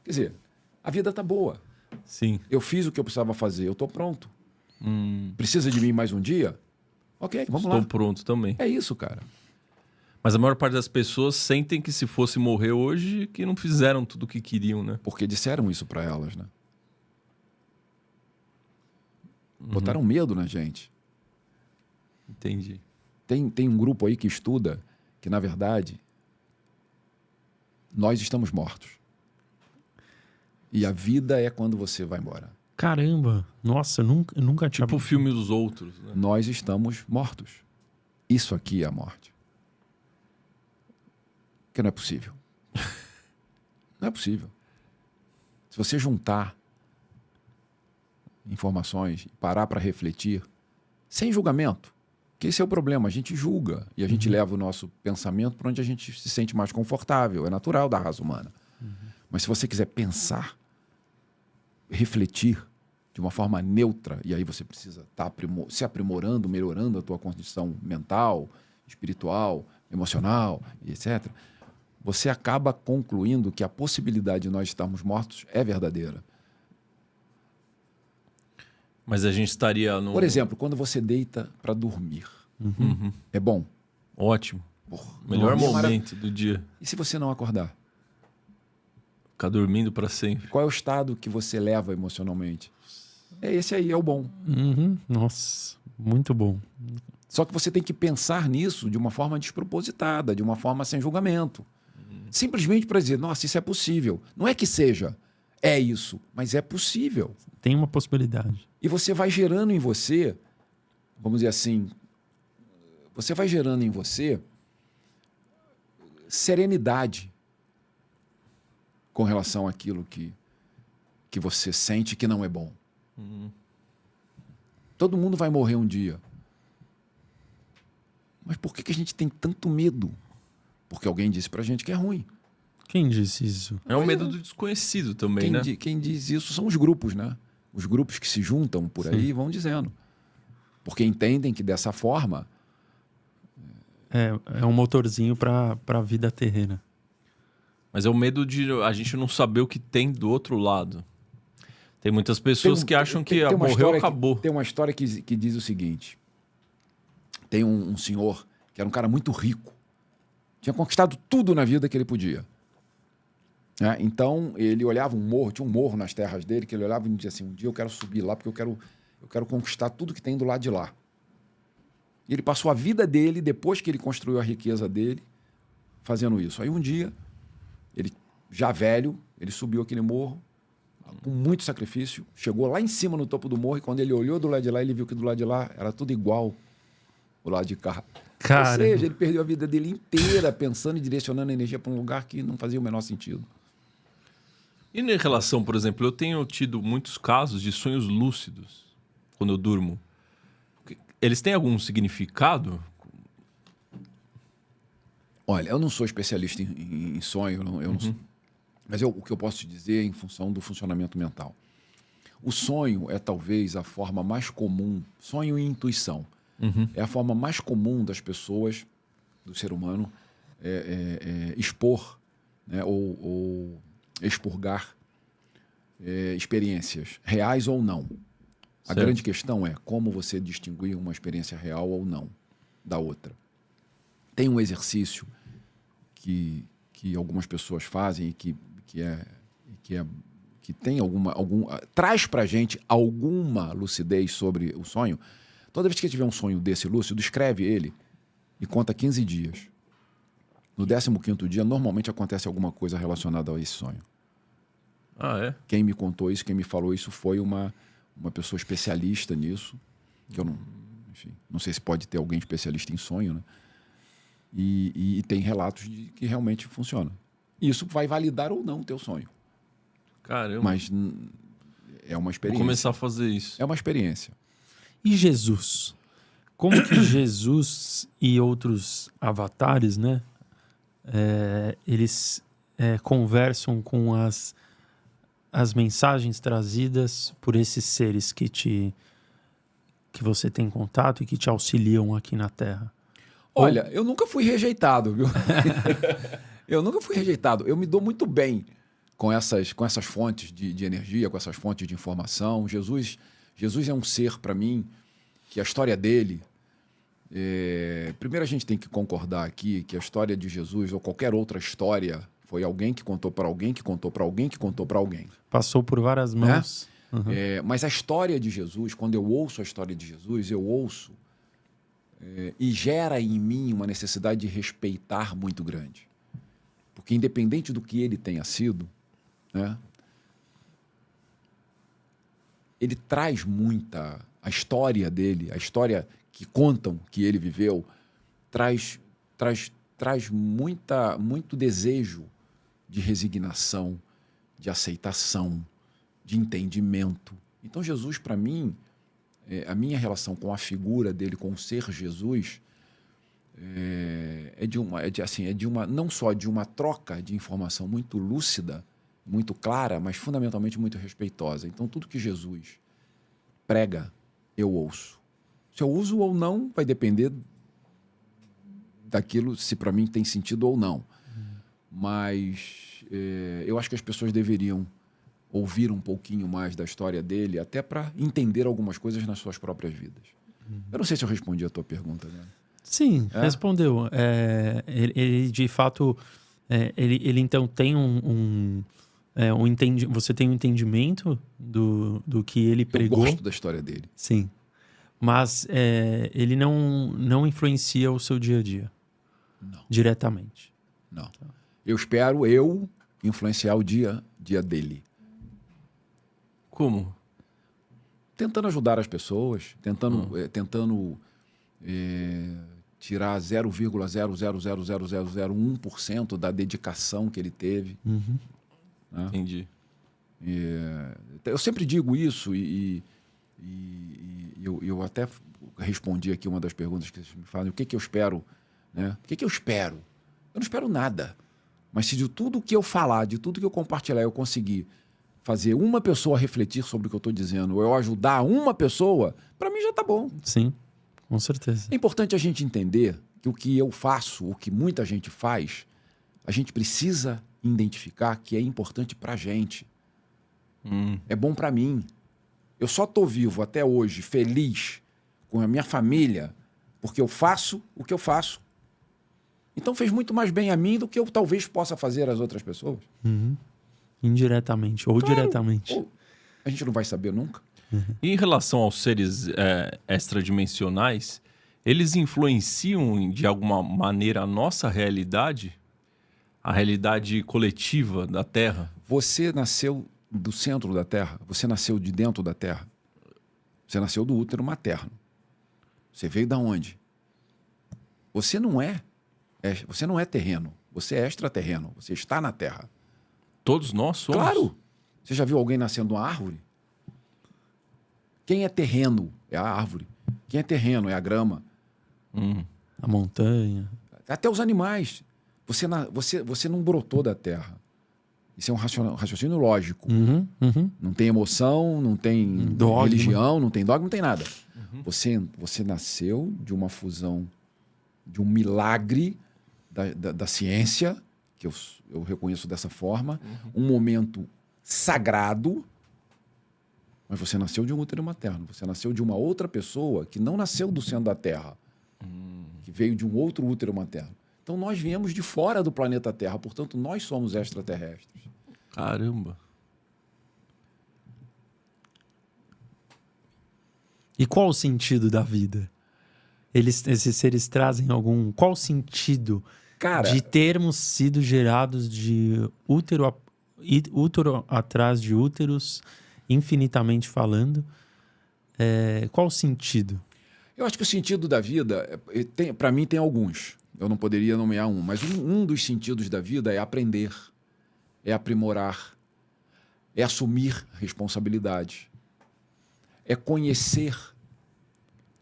Quer dizer, a vida tá boa. Sim. Eu fiz o que eu precisava fazer, eu estou pronto. Precisa de mim mais um dia? Ok, vamos lá. Estou pronto também. É isso, cara. Mas a maior parte das pessoas sentem que, se fosse morrer hoje, que não fizeram tudo o que queriam, né? Porque disseram isso para elas, né? Botaram medo na gente. Entendi. Tem um grupo aí que estuda que, na verdade, nós estamos mortos. E a vida é quando você vai embora. Caramba! Nossa, eu nunca tinha... Tipo o filme Os Outros, né? Nós estamos mortos. Isso aqui é a morte. Que não é possível. Não é possível. Se você juntar informações, parar para refletir, sem julgamento, que esse é o problema, a gente julga e a gente leva o nosso pensamento para onde a gente se sente mais confortável, é natural da raça humana. Mas se você quiser pensar, refletir de uma forma neutra, e aí você precisa estar se aprimorando, melhorando a tua condição mental, espiritual, emocional, e etc., você acaba concluindo que a possibilidade de nós estarmos mortos é verdadeira. Mas a gente estaria no... Por exemplo, quando você deita para dormir, é bom? Ótimo. Porra, Melhor dormir é momento do dia. E se você não acordar? Ficar dormindo para sempre. Qual é o estado que você leva emocionalmente? É esse aí, é o bom. Nossa, muito bom. Só que você tem que pensar nisso de uma forma despropositada, de uma forma sem julgamento. Simplesmente para dizer, nossa, isso é possível. Não é que seja, é isso, mas é possível. Tem uma possibilidade. E você vai gerando em você, vamos dizer assim, você vai gerando em você serenidade com relação àquilo que você sente que não é bom. Todo mundo vai morrer um dia. Mas por que a gente tem tanto medo? Porque alguém disse pra gente que é ruim. Quem disse isso? É o medo do desconhecido também, né? Quem diz isso são os grupos, né? Os grupos que se juntam por aí e vão dizendo. Porque entendem que dessa forma... É um motorzinho para a vida terrena. Mas é o medo de a gente não saber o que tem do outro lado. Tem muitas pessoas que acham que morreu, acabou. Tem uma história que diz o seguinte. Tem um senhor que era um cara muito rico. Tinha conquistado tudo na vida que ele podia. né? Então, ele olhava um morro, tinha um morro nas terras dele, que ele olhava e dizia assim, um dia eu quero subir lá, porque eu quero conquistar tudo que tem do lado de lá. E ele passou a vida dele, depois que ele construiu a riqueza dele, fazendo isso. Aí um dia, ele já velho, ele subiu aquele morro, com muito sacrifício, chegou lá em cima no topo do morro, e quando ele olhou do lado de lá, ele viu que do lado de lá era tudo igual o lado de cá. Cara. Ou seja, ele perdeu a vida dele inteira pensando e direcionando a energia para um lugar que não fazia o menor sentido. E em relação, por exemplo, eu tenho tido muitos casos de sonhos lúcidos quando eu durmo. Eles têm algum significado? Olha, eu não sou especialista em sonho, eu não sou, mas o que eu posso te dizer é em função do funcionamento mental. O sonho é talvez a forma mais comum, sonho e intuição, é a forma mais comum das pessoas, do ser humano, expor, né, ou expurgar experiências reais ou não. A grande questão é como você distinguir uma experiência real ou não da outra. Tem um exercício que algumas pessoas fazem e que tem traz pra gente alguma lucidez sobre o sonho. Toda vez que tiver um sonho desse lúcido, escreve ele e conta 15 dias. No 15º dia, normalmente acontece alguma coisa relacionada a esse sonho. Ah, é? Quem me contou isso, quem me falou isso foi uma pessoa especialista nisso, que eu não sei se pode ter alguém especialista em sonho, né? E tem relatos de que realmente funciona. Isso vai validar ou não o teu sonho. Caramba. Mas é uma experiência. Vou começar a fazer isso. É uma experiência. E Jesus? Como que Jesus e outros avatares, né? Eles conversam com as mensagens trazidas por esses seres que você tem contato e que te auxiliam aqui na Terra? Olha, eu nunca fui rejeitado, viu? Eu nunca fui rejeitado. Eu me dou muito bem com essas fontes de energia, com essas fontes de informação. Jesus é um ser, para mim, que a história dele... primeiro a gente tem que concordar aqui que a história de Jesus ou qualquer outra história foi alguém que contou para alguém, que contou para alguém, que contou para alguém. Passou por várias mãos. Mas a história de Jesus, quando eu ouço a história de Jesus, eu ouço e gera em mim uma necessidade de respeitar muito grande. Porque independente do que ele tenha sido, né, ele traz muita... A história dele, a história que contam que ele viveu, traz muito desejo de resignação, de aceitação, de entendimento. Então, Jesus, para mim, a minha relação com a figura dele, com o ser Jesus, não só de uma troca de informação muito lúcida, muito clara, mas fundamentalmente muito respeitosa. Então, tudo que Jesus prega, eu ouço. Se eu uso ou não, vai depender daquilo, se para mim tem sentido ou não. Mas eu acho que as pessoas deveriam ouvir um pouquinho mais da história dele, até para entender algumas coisas nas suas próprias vidas. Eu não sei se eu respondi a tua pergunta, né? Sim, respondeu. Ele, de fato, ele então tem você tem um entendimento do que ele pregou. Eu gosto da história dele. Sim. Mas ele não influencia o seu dia a dia. Não. Diretamente. Não. Eu espero influenciar o dia dele. Como? Tentando ajudar as pessoas, tentando tirar 0,0000001% da dedicação que ele teve. Uhum. Né? Entendi. Eu sempre digo isso e eu até respondi aqui uma das perguntas que vocês me fazem. O que eu espero? Né? O que eu espero? Eu não espero nada. Mas se de tudo que eu falar, de tudo que eu compartilhar, eu conseguir fazer uma pessoa refletir sobre o que eu estou dizendo, ou eu ajudar uma pessoa, para mim já está bom. Sim, com certeza. É importante a gente entender que o que eu faço, o que muita gente faz, a gente precisa identificar que é importante para a gente. É bom para mim. Eu só estou vivo até hoje, feliz, com a minha família, porque eu faço o que eu faço. Então fez muito mais bem a mim do que eu talvez possa fazer às outras pessoas. Indiretamente ou diretamente. Ou a gente não vai saber nunca. E em relação aos seres extradimensionais, eles influenciam de alguma maneira a nossa realidade? A realidade coletiva da Terra? Você nasceu do centro da Terra? Você nasceu de dentro da Terra? Você nasceu do útero materno. Você veio da onde? Você não é terreno. Você é extraterreno. Você está na Terra. Todos nós somos? Claro! Você já viu alguém nascendo de uma árvore? Quem é terreno é a árvore. Quem é terreno é a grama. A montanha. Até os animais. Você não brotou da Terra. Isso é um raciocínio lógico. Não tem emoção, não tem Dogma. religião, não tem dogma, não tem nada. Você nasceu de uma fusão, de um milagre da ciência, que eu reconheço dessa forma, um momento sagrado, mas você nasceu de um útero materno. Você nasceu de uma outra pessoa que não nasceu do centro da Terra, que veio de um outro útero materno. Então nós viemos de fora do planeta Terra, portanto nós somos extraterrestres. Caramba! E qual o sentido da vida? Esses seres trazem algum... Qual o sentido de termos sido gerados de útero atrás de úteros, infinitamente falando? Qual o sentido? Eu acho que o sentido da vida, para mim, tem alguns. Eu não poderia nomear um, mas um dos sentidos da vida é aprender, é aprimorar, é assumir responsabilidade, é conhecer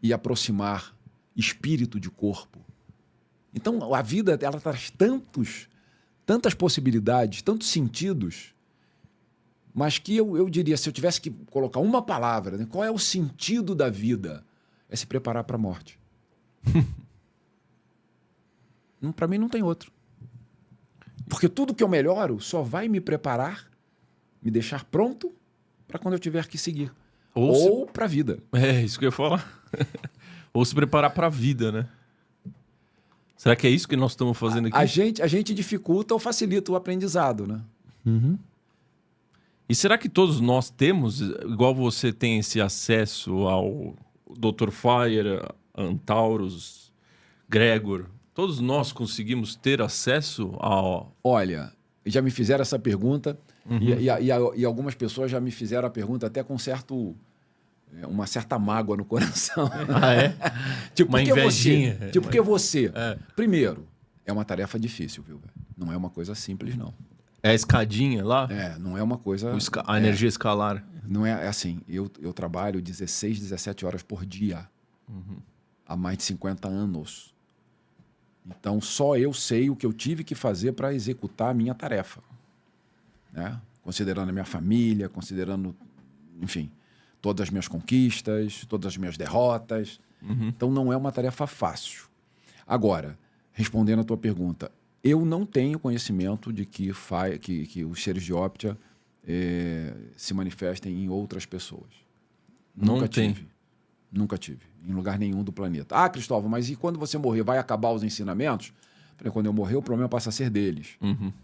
e aproximar espírito de corpo. Então, a vida ela traz tantas possibilidades, tantos sentidos, mas que eu diria, se eu tivesse que colocar uma palavra, né, qual é o sentido da vida? É se preparar para a morte. Para mim não tem outro. Porque tudo que eu melhoro só vai me preparar, me deixar pronto para quando eu tiver que seguir. Ou para a vida. É, isso que eu ia falar. Ou se preparar para a vida, né? Será que é isso que nós estamos fazendo aqui? A gente dificulta ou facilita o aprendizado, né? E será que todos nós temos, igual você tem esse acesso ao Dr. Fire, Antaurus, Gregor, todos nós conseguimos ter acesso ao... Olha, já me fizeram essa pergunta e algumas pessoas já me fizeram a pergunta até com uma certa mágoa no coração. Ah, é? Tipo, uma invejinha. Porque você... Primeiro, é uma tarefa difícil, viu? Não é uma coisa simples, não. É a escadinha lá? Não é uma coisa... A energia escalar. Não é assim. Eu trabalho 16, 17 horas por dia. Há mais de 50 anos. Então, só eu sei o que eu tive que fazer para executar a minha tarefa. Né? Considerando a minha família, considerando, enfim, todas as minhas conquistas, todas as minhas derrotas. Então, não é uma tarefa fácil. Agora, respondendo a tua pergunta, eu não tenho conhecimento de que os seres de Optia se manifestem em outras pessoas. Nunca tive. Nunca tive. Em lugar nenhum do planeta. Ah, Cristóvão, mas e quando você morrer, vai acabar os ensinamentos? Falei, quando eu morrer, o problema passa a ser deles.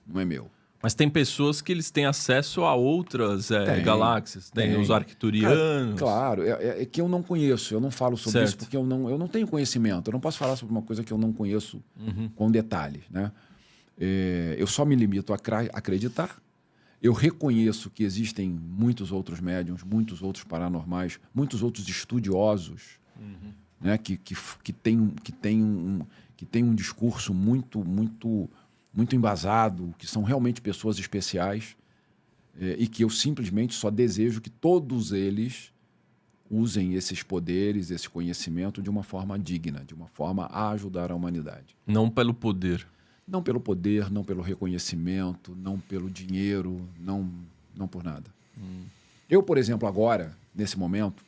Não é meu. Mas tem pessoas que eles têm acesso a outras galáxias. Tem os arcturianos. Claro, é que eu não conheço. Eu não falo sobre isso porque eu não tenho conhecimento. Eu não posso falar sobre uma coisa que eu não conheço com detalhes. Né? Eu só me limito a acreditar. Eu reconheço que existem muitos outros médiuns, muitos outros paranormais, muitos outros estudiosos, né, que têm um discurso muito embasado, que são realmente pessoas especiais e que eu simplesmente só desejo que todos eles usem esses poderes, esse conhecimento de uma forma digna, de uma forma a ajudar a humanidade. Não pelo poder. Não pelo poder, não pelo reconhecimento, não pelo dinheiro, não por nada. Eu, por exemplo, agora, nesse momento,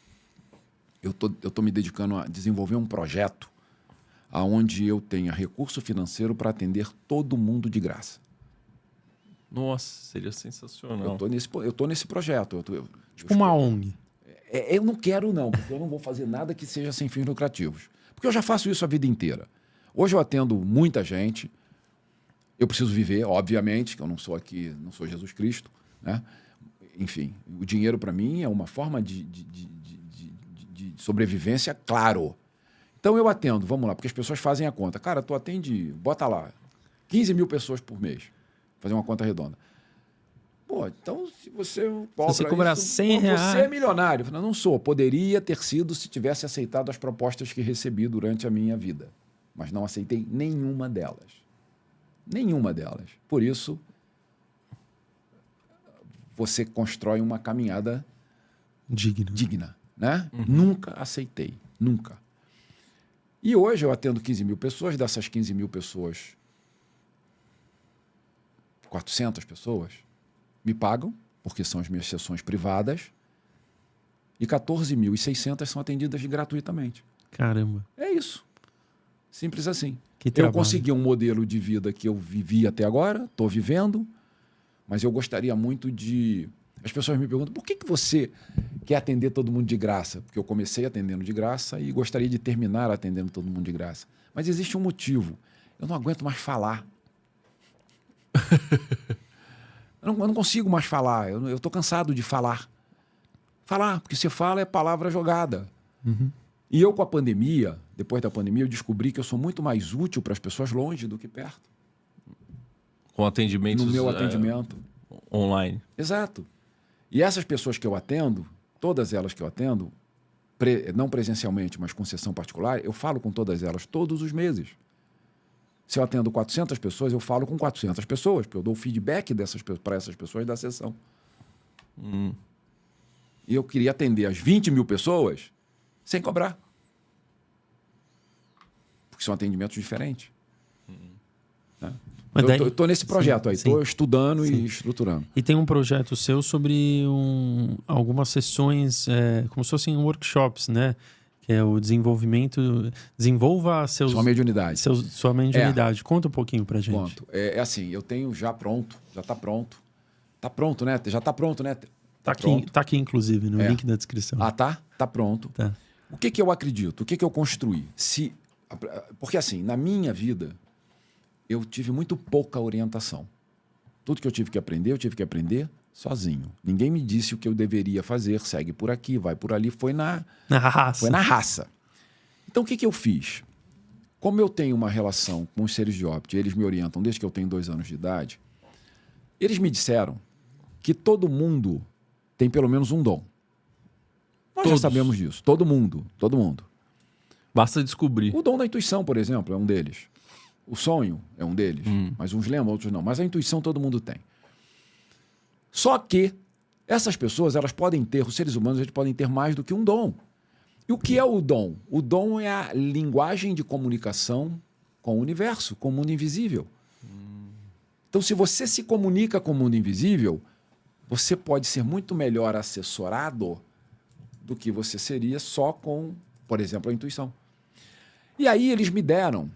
eu tô me dedicando a desenvolver um projeto onde eu tenha recurso financeiro para atender todo mundo de graça. Nossa, seria sensacional. Eu tô nesse projeto. Tipo uma ONG. Eu não quero, não, porque eu não vou fazer nada que seja sem fins lucrativos. Porque eu já faço isso a vida inteira. Hoje eu atendo muita gente. Eu preciso viver, obviamente, que eu não sou Jesus Cristo, né? Enfim, o dinheiro para mim é uma forma de sobrevivência, claro. Então eu atendo, vamos lá, porque as pessoas fazem a conta. Cara, tu atende, bota lá, 15 mil pessoas por mês. Fazer uma conta redonda. Pô, então se você cobra se você cobrar isso, R$100... você é milionário. Eu falei, não sou. Poderia ter sido se tivesse aceitado as propostas que recebi durante a minha vida. Mas não aceitei nenhuma delas. Nenhuma delas. Por isso, você constrói uma caminhada digna, né? Nunca aceitei. Nunca. E hoje eu atendo 15 mil pessoas. Dessas 15 mil pessoas, 400 pessoas me pagam, porque são as minhas sessões privadas, e 14.600 são atendidas gratuitamente. Caramba. É isso. Simples assim. Que Eu trabalho. consegui um modelo de vida que eu vivi até agora, estou vivendo, mas eu gostaria muito de... As pessoas me perguntam, por que você quer atender todo mundo de graça? Porque eu comecei atendendo de graça e gostaria de terminar atendendo todo mundo de graça. Mas existe um motivo. Eu não aguento mais falar. Eu não consigo mais falar. Eu estou cansado de falar. Falar, porque você fala é palavra jogada. E eu, com a pandemia, depois da pandemia, eu descobri que eu sou muito mais útil para as pessoas longe do que perto. Com atendimentos... No meu atendimento. Online. Exato. E essas pessoas que eu atendo, todas elas que eu atendo, não presencialmente, mas com sessão particular, eu falo com todas elas todos os meses. Se eu atendo 400 pessoas, eu falo com 400 pessoas, porque eu dou feedback para essas pessoas da sessão. E eu queria atender as 20 mil pessoas sem cobrar. Porque são atendimentos diferentes. Né? Mas daí... Eu estou nesse projeto aí, estou estudando e estruturando. E tem um projeto seu sobre algumas sessões, como se fossem workshops, né? Que é o desenvolvimento... Desenvolva Sua mediunidade. Sua mediunidade. Conta um pouquinho pra gente. Conto. É assim, eu tenho já pronto, já está pronto. Está pronto, né? Já está pronto, né? Tá aqui, inclusive, no link da descrição. Ah, tá? Tá pronto. Tá. O que eu acredito? O que eu construí? Porque assim, na minha vida, eu tive muito pouca orientação. Tudo que eu tive que aprender sozinho. Ninguém me disse o que eu deveria fazer, segue por aqui, vai por ali. Foi na raça. Foi na raça. Então, o que eu fiz? Como eu tenho uma relação com os seres de óbito, eles me orientam desde que eu tenho 2 anos de idade, eles me disseram que todo mundo tem pelo menos um dom. Nós já sabemos disso. Todo mundo. Basta descobrir. O dom da intuição, por exemplo, é um deles. O sonho é um deles. Mas uns lembram, outros não. Mas a intuição todo mundo tem. Só que essas pessoas, elas podem ter, os seres humanos, eles podem ter mais do que um dom. E o que é o dom? O dom é a linguagem de comunicação com o universo, com o mundo invisível. Então, se você se comunica com o mundo invisível, você pode ser muito melhor assessorado do que você seria só com, por exemplo, a intuição. E aí eles me deram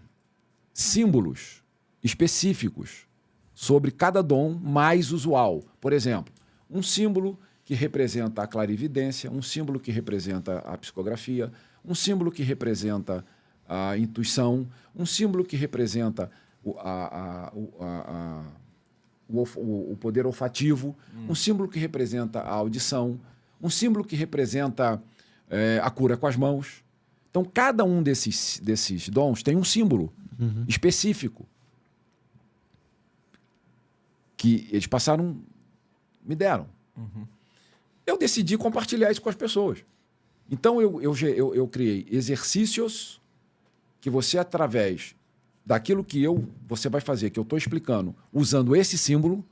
símbolos específicos sobre cada dom mais usual. Por exemplo, um símbolo que representa a clarividência, um símbolo que representa a psicografia, um símbolo que representa a intuição, um símbolo que representa o poder olfativo, um símbolo que representa a audição, um símbolo que representa a cura com as mãos. Então, cada um desses dons tem um símbolo específico que eles passaram, me deram. Eu decidi compartilhar isso com as pessoas. Então, eu criei exercícios que você, através daquilo que você vai fazer, que eu estou explicando, usando esse símbolo,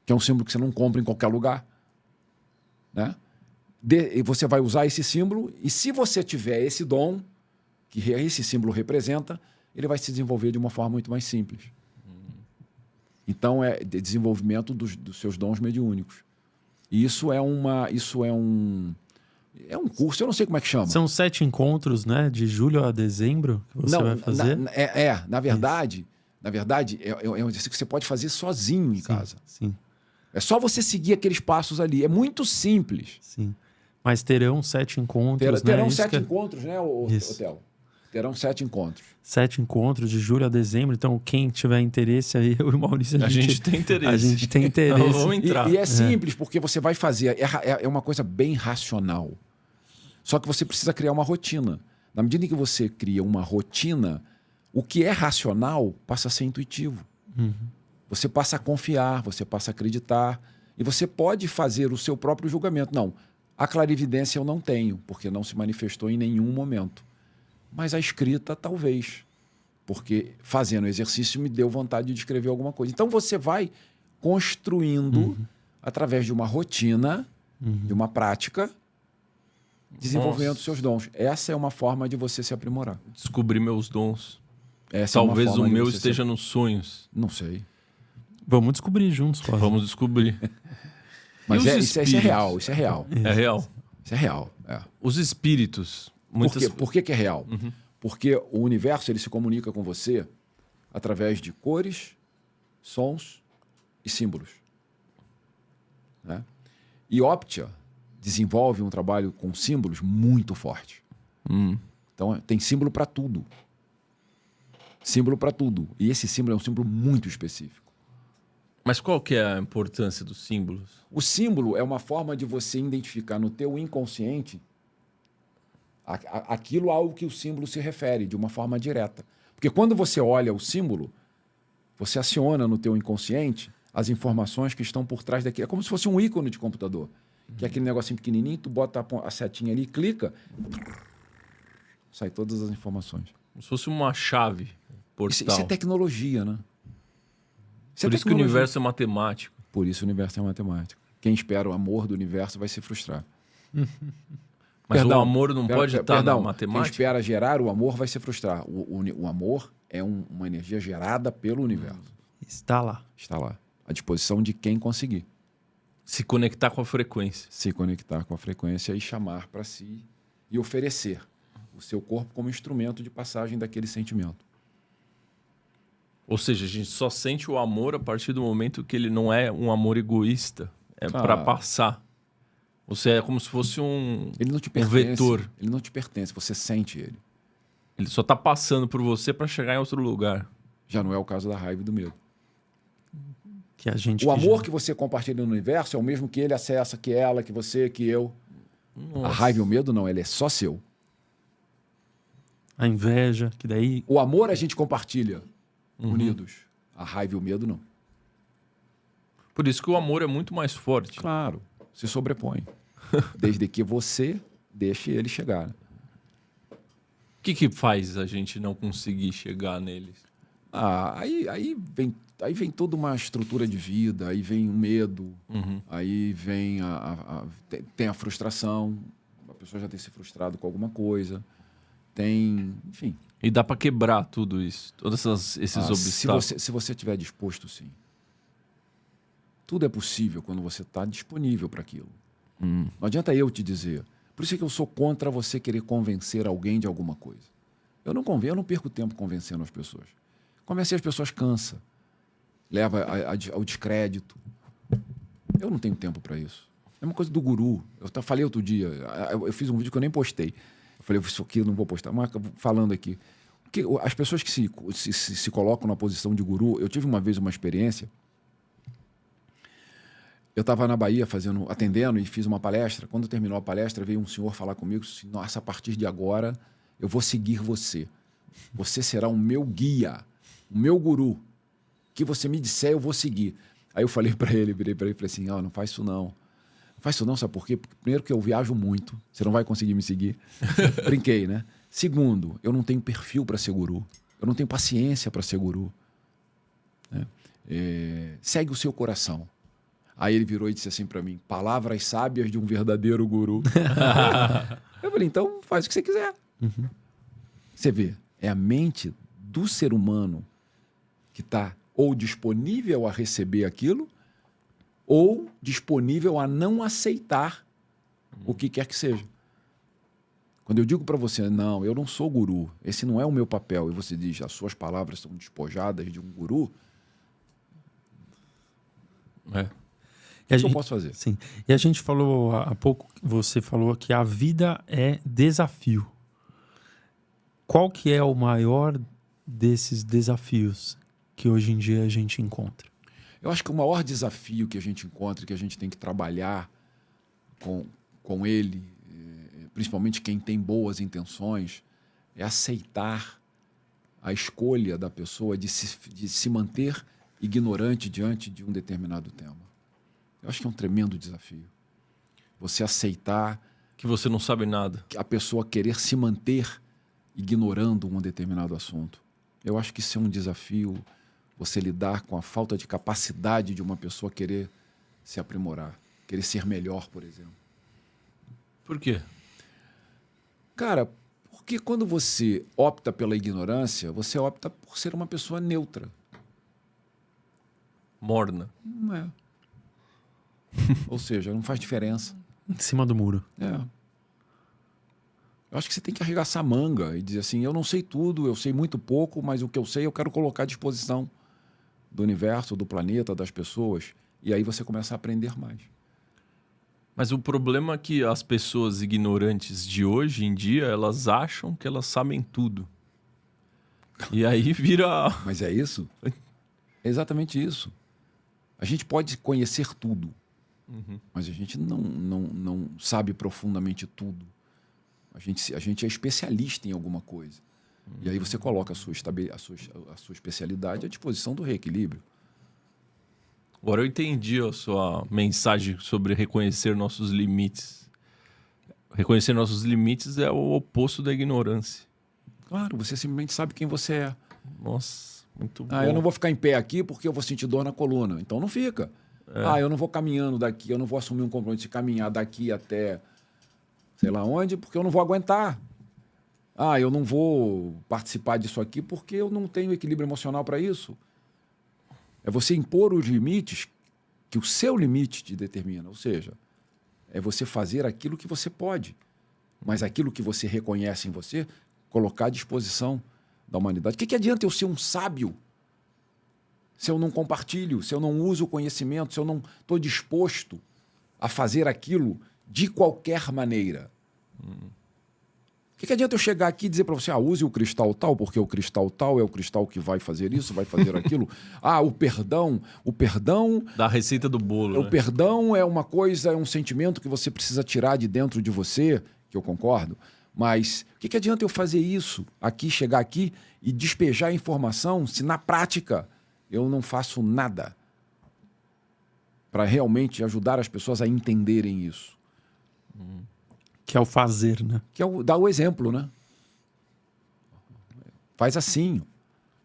que é um símbolo que você não compra em qualquer lugar, né? Você vai usar esse símbolo e, se você tiver esse dom, que esse símbolo representa, ele vai se desenvolver de uma forma muito mais simples. Então, é desenvolvimento dos seus dons mediúnicos. E isso é um curso, eu não sei como é que chama. São 7 encontros, né? De julho a dezembro que você vai fazer? Na verdade, é um exercício que você pode fazer sozinho em casa. Sim. É só você seguir aqueles passos ali. É muito simples. Sim. Mas terão 7 encontros, Terão né? 7 encontros, né, Otel? Terão 7 encontros. 7 encontros de julho a dezembro. Então, quem tiver interesse aí, eu e o Maurício, A gente tem interesse. A gente tem interesse. Vamos entrar. E é simples, porque você vai fazer... É uma coisa bem racional. Só que você precisa criar uma rotina. Na medida em que você cria uma rotina, o que é racional passa a ser intuitivo. Você passa a confiar, você passa a acreditar. E você pode fazer o seu próprio julgamento. Não, a clarividência eu não tenho, porque não se manifestou em nenhum momento. Mas a escrita, talvez. Porque fazendo o exercício me deu vontade de escrever alguma coisa. Então você vai construindo, através de uma rotina, de uma prática, desenvolvendo seus dons. Essa é uma forma de você se aprimorar. Descobrir meus dons. Essa é uma Talvez forma o de meu você esteja nos sonhos. Não sei. Vamos descobrir juntos, Cosmo. Vamos descobrir. Mas E os isso é espíritos? real, isso é real. É real. Isso é real. É. Os espíritos. Por que é real? Porque o universo ele se comunica com você através de cores, sons e símbolos. Né? E Optia desenvolve um trabalho com símbolos muito forte. Então, tem símbolo para tudo. Símbolo para tudo. E esse símbolo é um símbolo muito específico. Mas qual que é a importância dos símbolos? O símbolo é uma forma de você identificar no teu inconsciente aquilo ao que o símbolo se refere, de uma forma direta. Porque quando você olha o símbolo, você aciona no teu inconsciente as informações que estão por trás daquilo. É como se fosse um ícone de computador. Que é aquele negocinho pequenininho, tu bota a setinha ali, clica, sai todas as informações. Como se fosse uma chave, portal. Isso é tecnologia, né? Por isso que o universo é matemático. Por isso o universo é matemático. Quem espera o amor do universo vai se frustrar. Mas o amor não pode estar na matemática? Quem espera gerar o amor vai se frustrar. O amor é uma energia gerada pelo universo. Está lá. Está lá. À disposição de quem conseguir. Se conectar com a frequência. Se conectar com a frequência e chamar para si e oferecer o seu corpo como instrumento de passagem daquele sentimento. Ou seja, a gente só sente o amor a partir do momento que ele não é um amor egoísta. É para passar. Você é como se fosse ele não te um vetor. Ele não te pertence, você sente ele. Ele só está passando por você para chegar em outro lugar. Já não é o caso da raiva e do medo. Que a gente o amor que você compartilha no universo é o mesmo que ele acessa, que ela, que você, que eu. Nossa. A raiva e o medo não, ele é só seu. A inveja, que daí... O amor a gente compartilha unidos. A raiva e o medo não. Por isso que o amor é muito mais forte. Claro, se sobrepõe. Desde que você deixe ele chegar. O que faz a gente não conseguir chegar neles? Aí vem toda uma estrutura de vida, aí vem o medo, aí vem tem a frustração, a pessoa já tem se frustrado com alguma coisa, enfim. E dá para quebrar tudo isso, todos esses obstáculos? Se você estiver disposto, sim. Tudo é possível quando você está disponível para aquilo. Não adianta eu te dizer. Por isso é que eu sou contra você querer convencer alguém de alguma coisa. Eu não perco tempo convencendo as pessoas. Convencer as pessoas cansa. Leva ao descrédito. Eu não tenho tempo para isso. É uma coisa do guru. Eu falei outro dia, eu fiz um vídeo que eu nem postei. Eu falei, isso aqui eu não vou postar. Mas falando aqui. As pessoas que se colocam na posição de guru... Eu tive uma vez uma experiência. Eu estava na Bahia atendendo e fiz uma palestra. Quando terminou a palestra, veio um senhor falar comigo assim, nossa, a partir de agora eu vou seguir você. Você será o meu guia, o meu guru. O que você me disser, eu vou seguir. Aí eu falei para ele, virei para ele e falei assim, não faz isso não. Não faz isso não, sabe por quê? Porque, primeiro que eu viajo muito, você não vai conseguir me seguir. Brinquei, né? Segundo, eu não tenho perfil para ser guru. Eu não tenho paciência para ser guru. Né? Segue o seu coração. Aí ele virou e disse assim para mim, palavras sábias de um verdadeiro guru. Eu falei, então faz o que você quiser. Você vê, é a mente do ser humano que está ou disponível a receber aquilo ou disponível a não aceitar o que quer que seja. Quando eu digo para você, não, eu não sou guru, esse não é o meu papel, e você diz, as suas palavras são despojadas de um guru, o que eu posso fazer? Sim. E a gente falou há pouco, você falou que a vida é desafio. qual que é o maior desses desafios que hoje em dia a gente encontra? Eu acho que o maior desafio que a gente encontra, que a gente tem que trabalhar com ele, principalmente quem tem boas intenções, é aceitar a escolha da pessoa de se manter ignorante diante de um determinado tema. Eu acho que é um tremendo desafio. Você aceitar... Que você não sabe nada. A pessoa querer se manter ignorando um determinado assunto. Eu acho que isso é um desafio, você lidar com a falta de capacidade de uma pessoa querer se aprimorar, querer ser melhor, por exemplo. Por quê? Cara, porque quando você opta pela ignorância, você opta por ser uma pessoa neutra. Morna. Não é. Ou seja, não faz diferença. Em cima do muro. É. Eu acho que você tem que arregaçar a manga e dizer assim, eu não sei tudo, eu sei muito pouco, mas o que eu sei eu quero colocar à disposição do universo, do planeta, das pessoas. E aí você começa a aprender mais. Mas o problema é que as pessoas ignorantes de hoje em dia, elas acham que elas sabem tudo. E aí vira... Mas é isso? É exatamente isso. A gente pode conhecer tudo, mas a gente não sabe profundamente tudo. A gente é especialista em alguma coisa. E aí você coloca a sua especialidade à disposição do reequilíbrio. Agora eu entendi a sua mensagem sobre reconhecer nossos limites. Reconhecer nossos limites é o oposto da ignorância. Claro, você simplesmente sabe quem você é. Nossa, muito bom. Eu não vou ficar em pé aqui porque eu vou sentir dor na coluna. Então não fica. Eu não vou caminhando daqui, eu não vou assumir um compromisso de caminhar daqui até sei lá onde, porque eu não vou aguentar. Eu não vou participar disso aqui porque eu não tenho equilíbrio emocional para isso. É você impor os limites que o seu limite te determina. Ou seja, é você fazer aquilo que você pode. Mas aquilo que você reconhece em você, colocar à disposição da humanidade. O que adianta eu ser um sábio se eu não compartilho, se eu não uso o conhecimento, se eu não estou disposto a fazer aquilo de qualquer maneira? O que adianta eu chegar aqui e dizer para você, use o cristal tal, porque o cristal tal é o cristal que vai fazer isso, vai fazer aquilo. O perdão... Da receita do bolo. O perdão é uma coisa, é um sentimento que você precisa tirar de dentro de você, que eu concordo, mas o que adianta eu fazer isso, chegar aqui e despejar a informação, se na prática eu não faço nada para realmente ajudar as pessoas a entenderem isso? Que é o fazer, né? Que é dar o exemplo, né? Faz assim.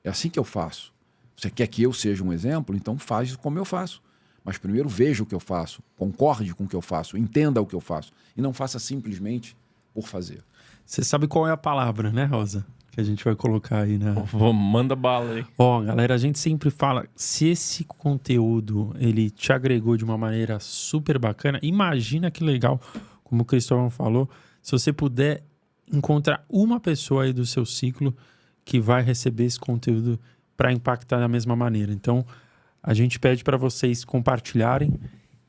É assim que eu faço. Você quer que eu seja um exemplo? Então faz como eu faço. Mas primeiro veja o que eu faço, concorde com o que eu faço, entenda o que eu faço. E não faça simplesmente por fazer. Você sabe qual é a palavra, né, Rosa? Que a gente vai colocar aí na... Manda bala aí. Galera, a gente sempre fala, se esse conteúdo, ele te agregou de uma maneira super bacana, imagina que legal, como o Cristóvão falou, se você puder encontrar uma pessoa aí do seu ciclo que vai receber esse conteúdo para impactar da mesma maneira. Então, a gente pede para vocês compartilharem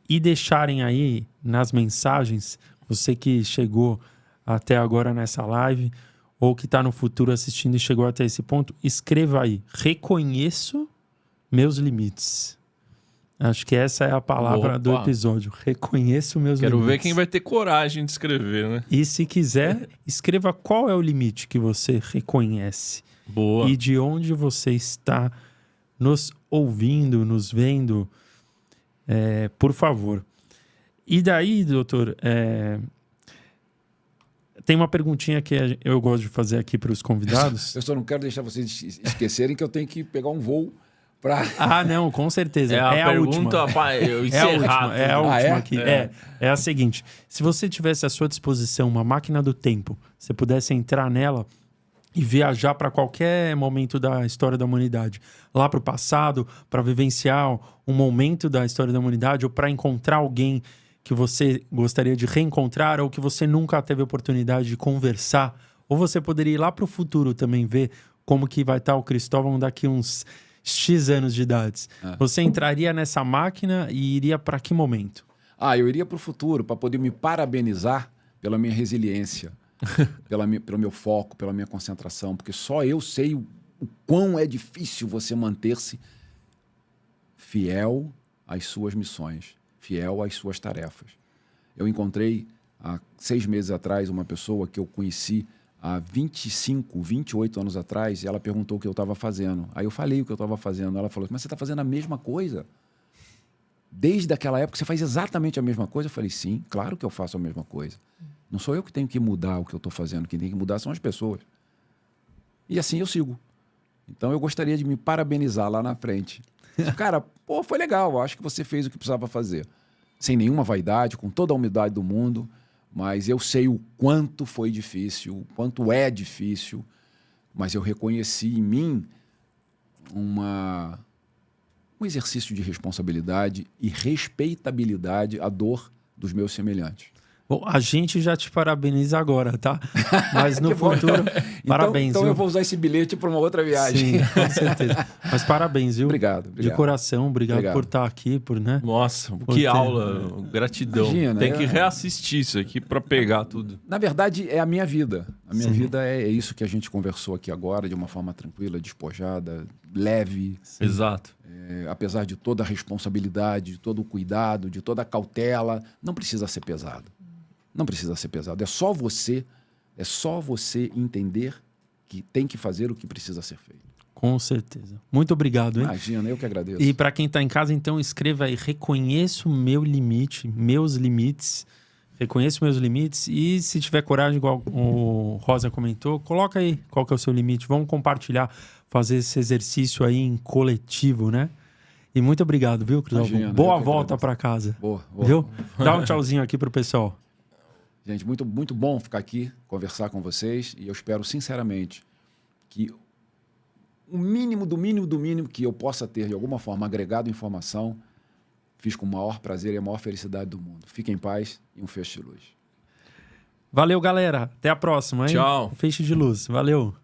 e deixarem aí nas mensagens, você que chegou até agora nessa live ou que está no futuro assistindo e chegou até esse ponto, escreva aí, reconheço meus limites. Acho que essa é a palavra do episódio. Reconheço meus limites. Quero ver quem vai ter coragem de escrever, né? E se quiser, escreva qual é o limite que você reconhece. Boa. E de onde você está nos ouvindo, nos vendo, por favor. E daí, doutor, tem uma perguntinha que eu gosto de fazer aqui para os convidados. Eu só não quero deixar vocês esquecerem que eu tenho que pegar um voo para... Não, com certeza. É a última. É a última aqui. É a seguinte. Se você tivesse à sua disposição uma máquina do tempo, você pudesse entrar nela e viajar para qualquer momento da história da humanidade, lá para o passado, para vivenciar um momento da história da humanidade ou para encontrar alguém que você gostaria de reencontrar ou que você nunca teve oportunidade de conversar, ou você poderia ir lá para o futuro também ver como que vai estar o Cristóvão daqui uns X anos de idade. Você entraria nessa máquina e iria para que momento? Eu iria para o futuro para poder me parabenizar pela minha resiliência. pelo meu foco, pela minha concentração, porque só eu sei o quão é difícil você manter-se fiel às suas missões, fiel às suas tarefas. Eu encontrei, há 6 meses atrás, uma pessoa que eu conheci há 25, 28 anos atrás, e ela perguntou o que eu estava fazendo. Aí eu falei o que eu estava fazendo. Ela falou, mas você está fazendo a mesma coisa? Desde aquela época você faz exatamente a mesma coisa? Eu falei, sim, claro que eu faço a mesma coisa. Não sou eu que tenho que mudar o que eu estou fazendo, quem tem que mudar são as pessoas. E assim eu sigo. Então eu gostaria de me parabenizar lá na frente. Cara, pô, foi legal, acho que você fez o que precisava fazer. Sem nenhuma vaidade, com toda a humildade do mundo, mas eu sei o quanto foi difícil, o quanto é difícil, mas eu reconheci em mim um exercício de responsabilidade e respeitabilidade à dor dos meus semelhantes. Bom, a gente já te parabeniza agora, tá? Mas no futuro, parabéns. Então viu? eu vou usar esse bilhete para uma outra viagem. Sim, com certeza. Mas parabéns, viu? Obrigado. De coração, obrigado por estar aqui, né? Nossa, Por que ter- aula, gratidão. Imagina, Tem que reassistir isso aqui para pegar tudo. Na verdade, é a minha vida. A minha Sim. vida é isso que a gente conversou aqui agora, de uma forma tranquila, despojada, leve. Exato. Apesar de toda a responsabilidade, de todo o cuidado, de toda a cautela, não precisa ser pesado. Não precisa ser pesado. É só você entender que tem que fazer o que precisa ser feito. Com certeza. Muito obrigado, hein? Imagina, eu que agradeço. E para quem está em casa, então, escreva aí, reconheço o meu limite, meus limites. Reconheço meus limites e se tiver coragem, igual o Rosa comentou, coloca aí qual que é o seu limite. Vamos compartilhar, fazer esse exercício aí em coletivo, né? E muito obrigado, viu, Cristóvão? Imagina, Boa eu que volta agradeço. para casa. Boa. Viu? Dá um tchauzinho aqui pro pessoal. Gente, muito, muito bom ficar aqui, conversar com vocês, e eu espero sinceramente que o mínimo do mínimo do mínimo que eu possa ter, de alguma forma, agregado informação, fiz com o maior prazer e a maior felicidade do mundo. Fiquem em paz e um feixe de luz. Valeu, galera. Até a próxima, hein? Tchau. Feixe de luz. Valeu.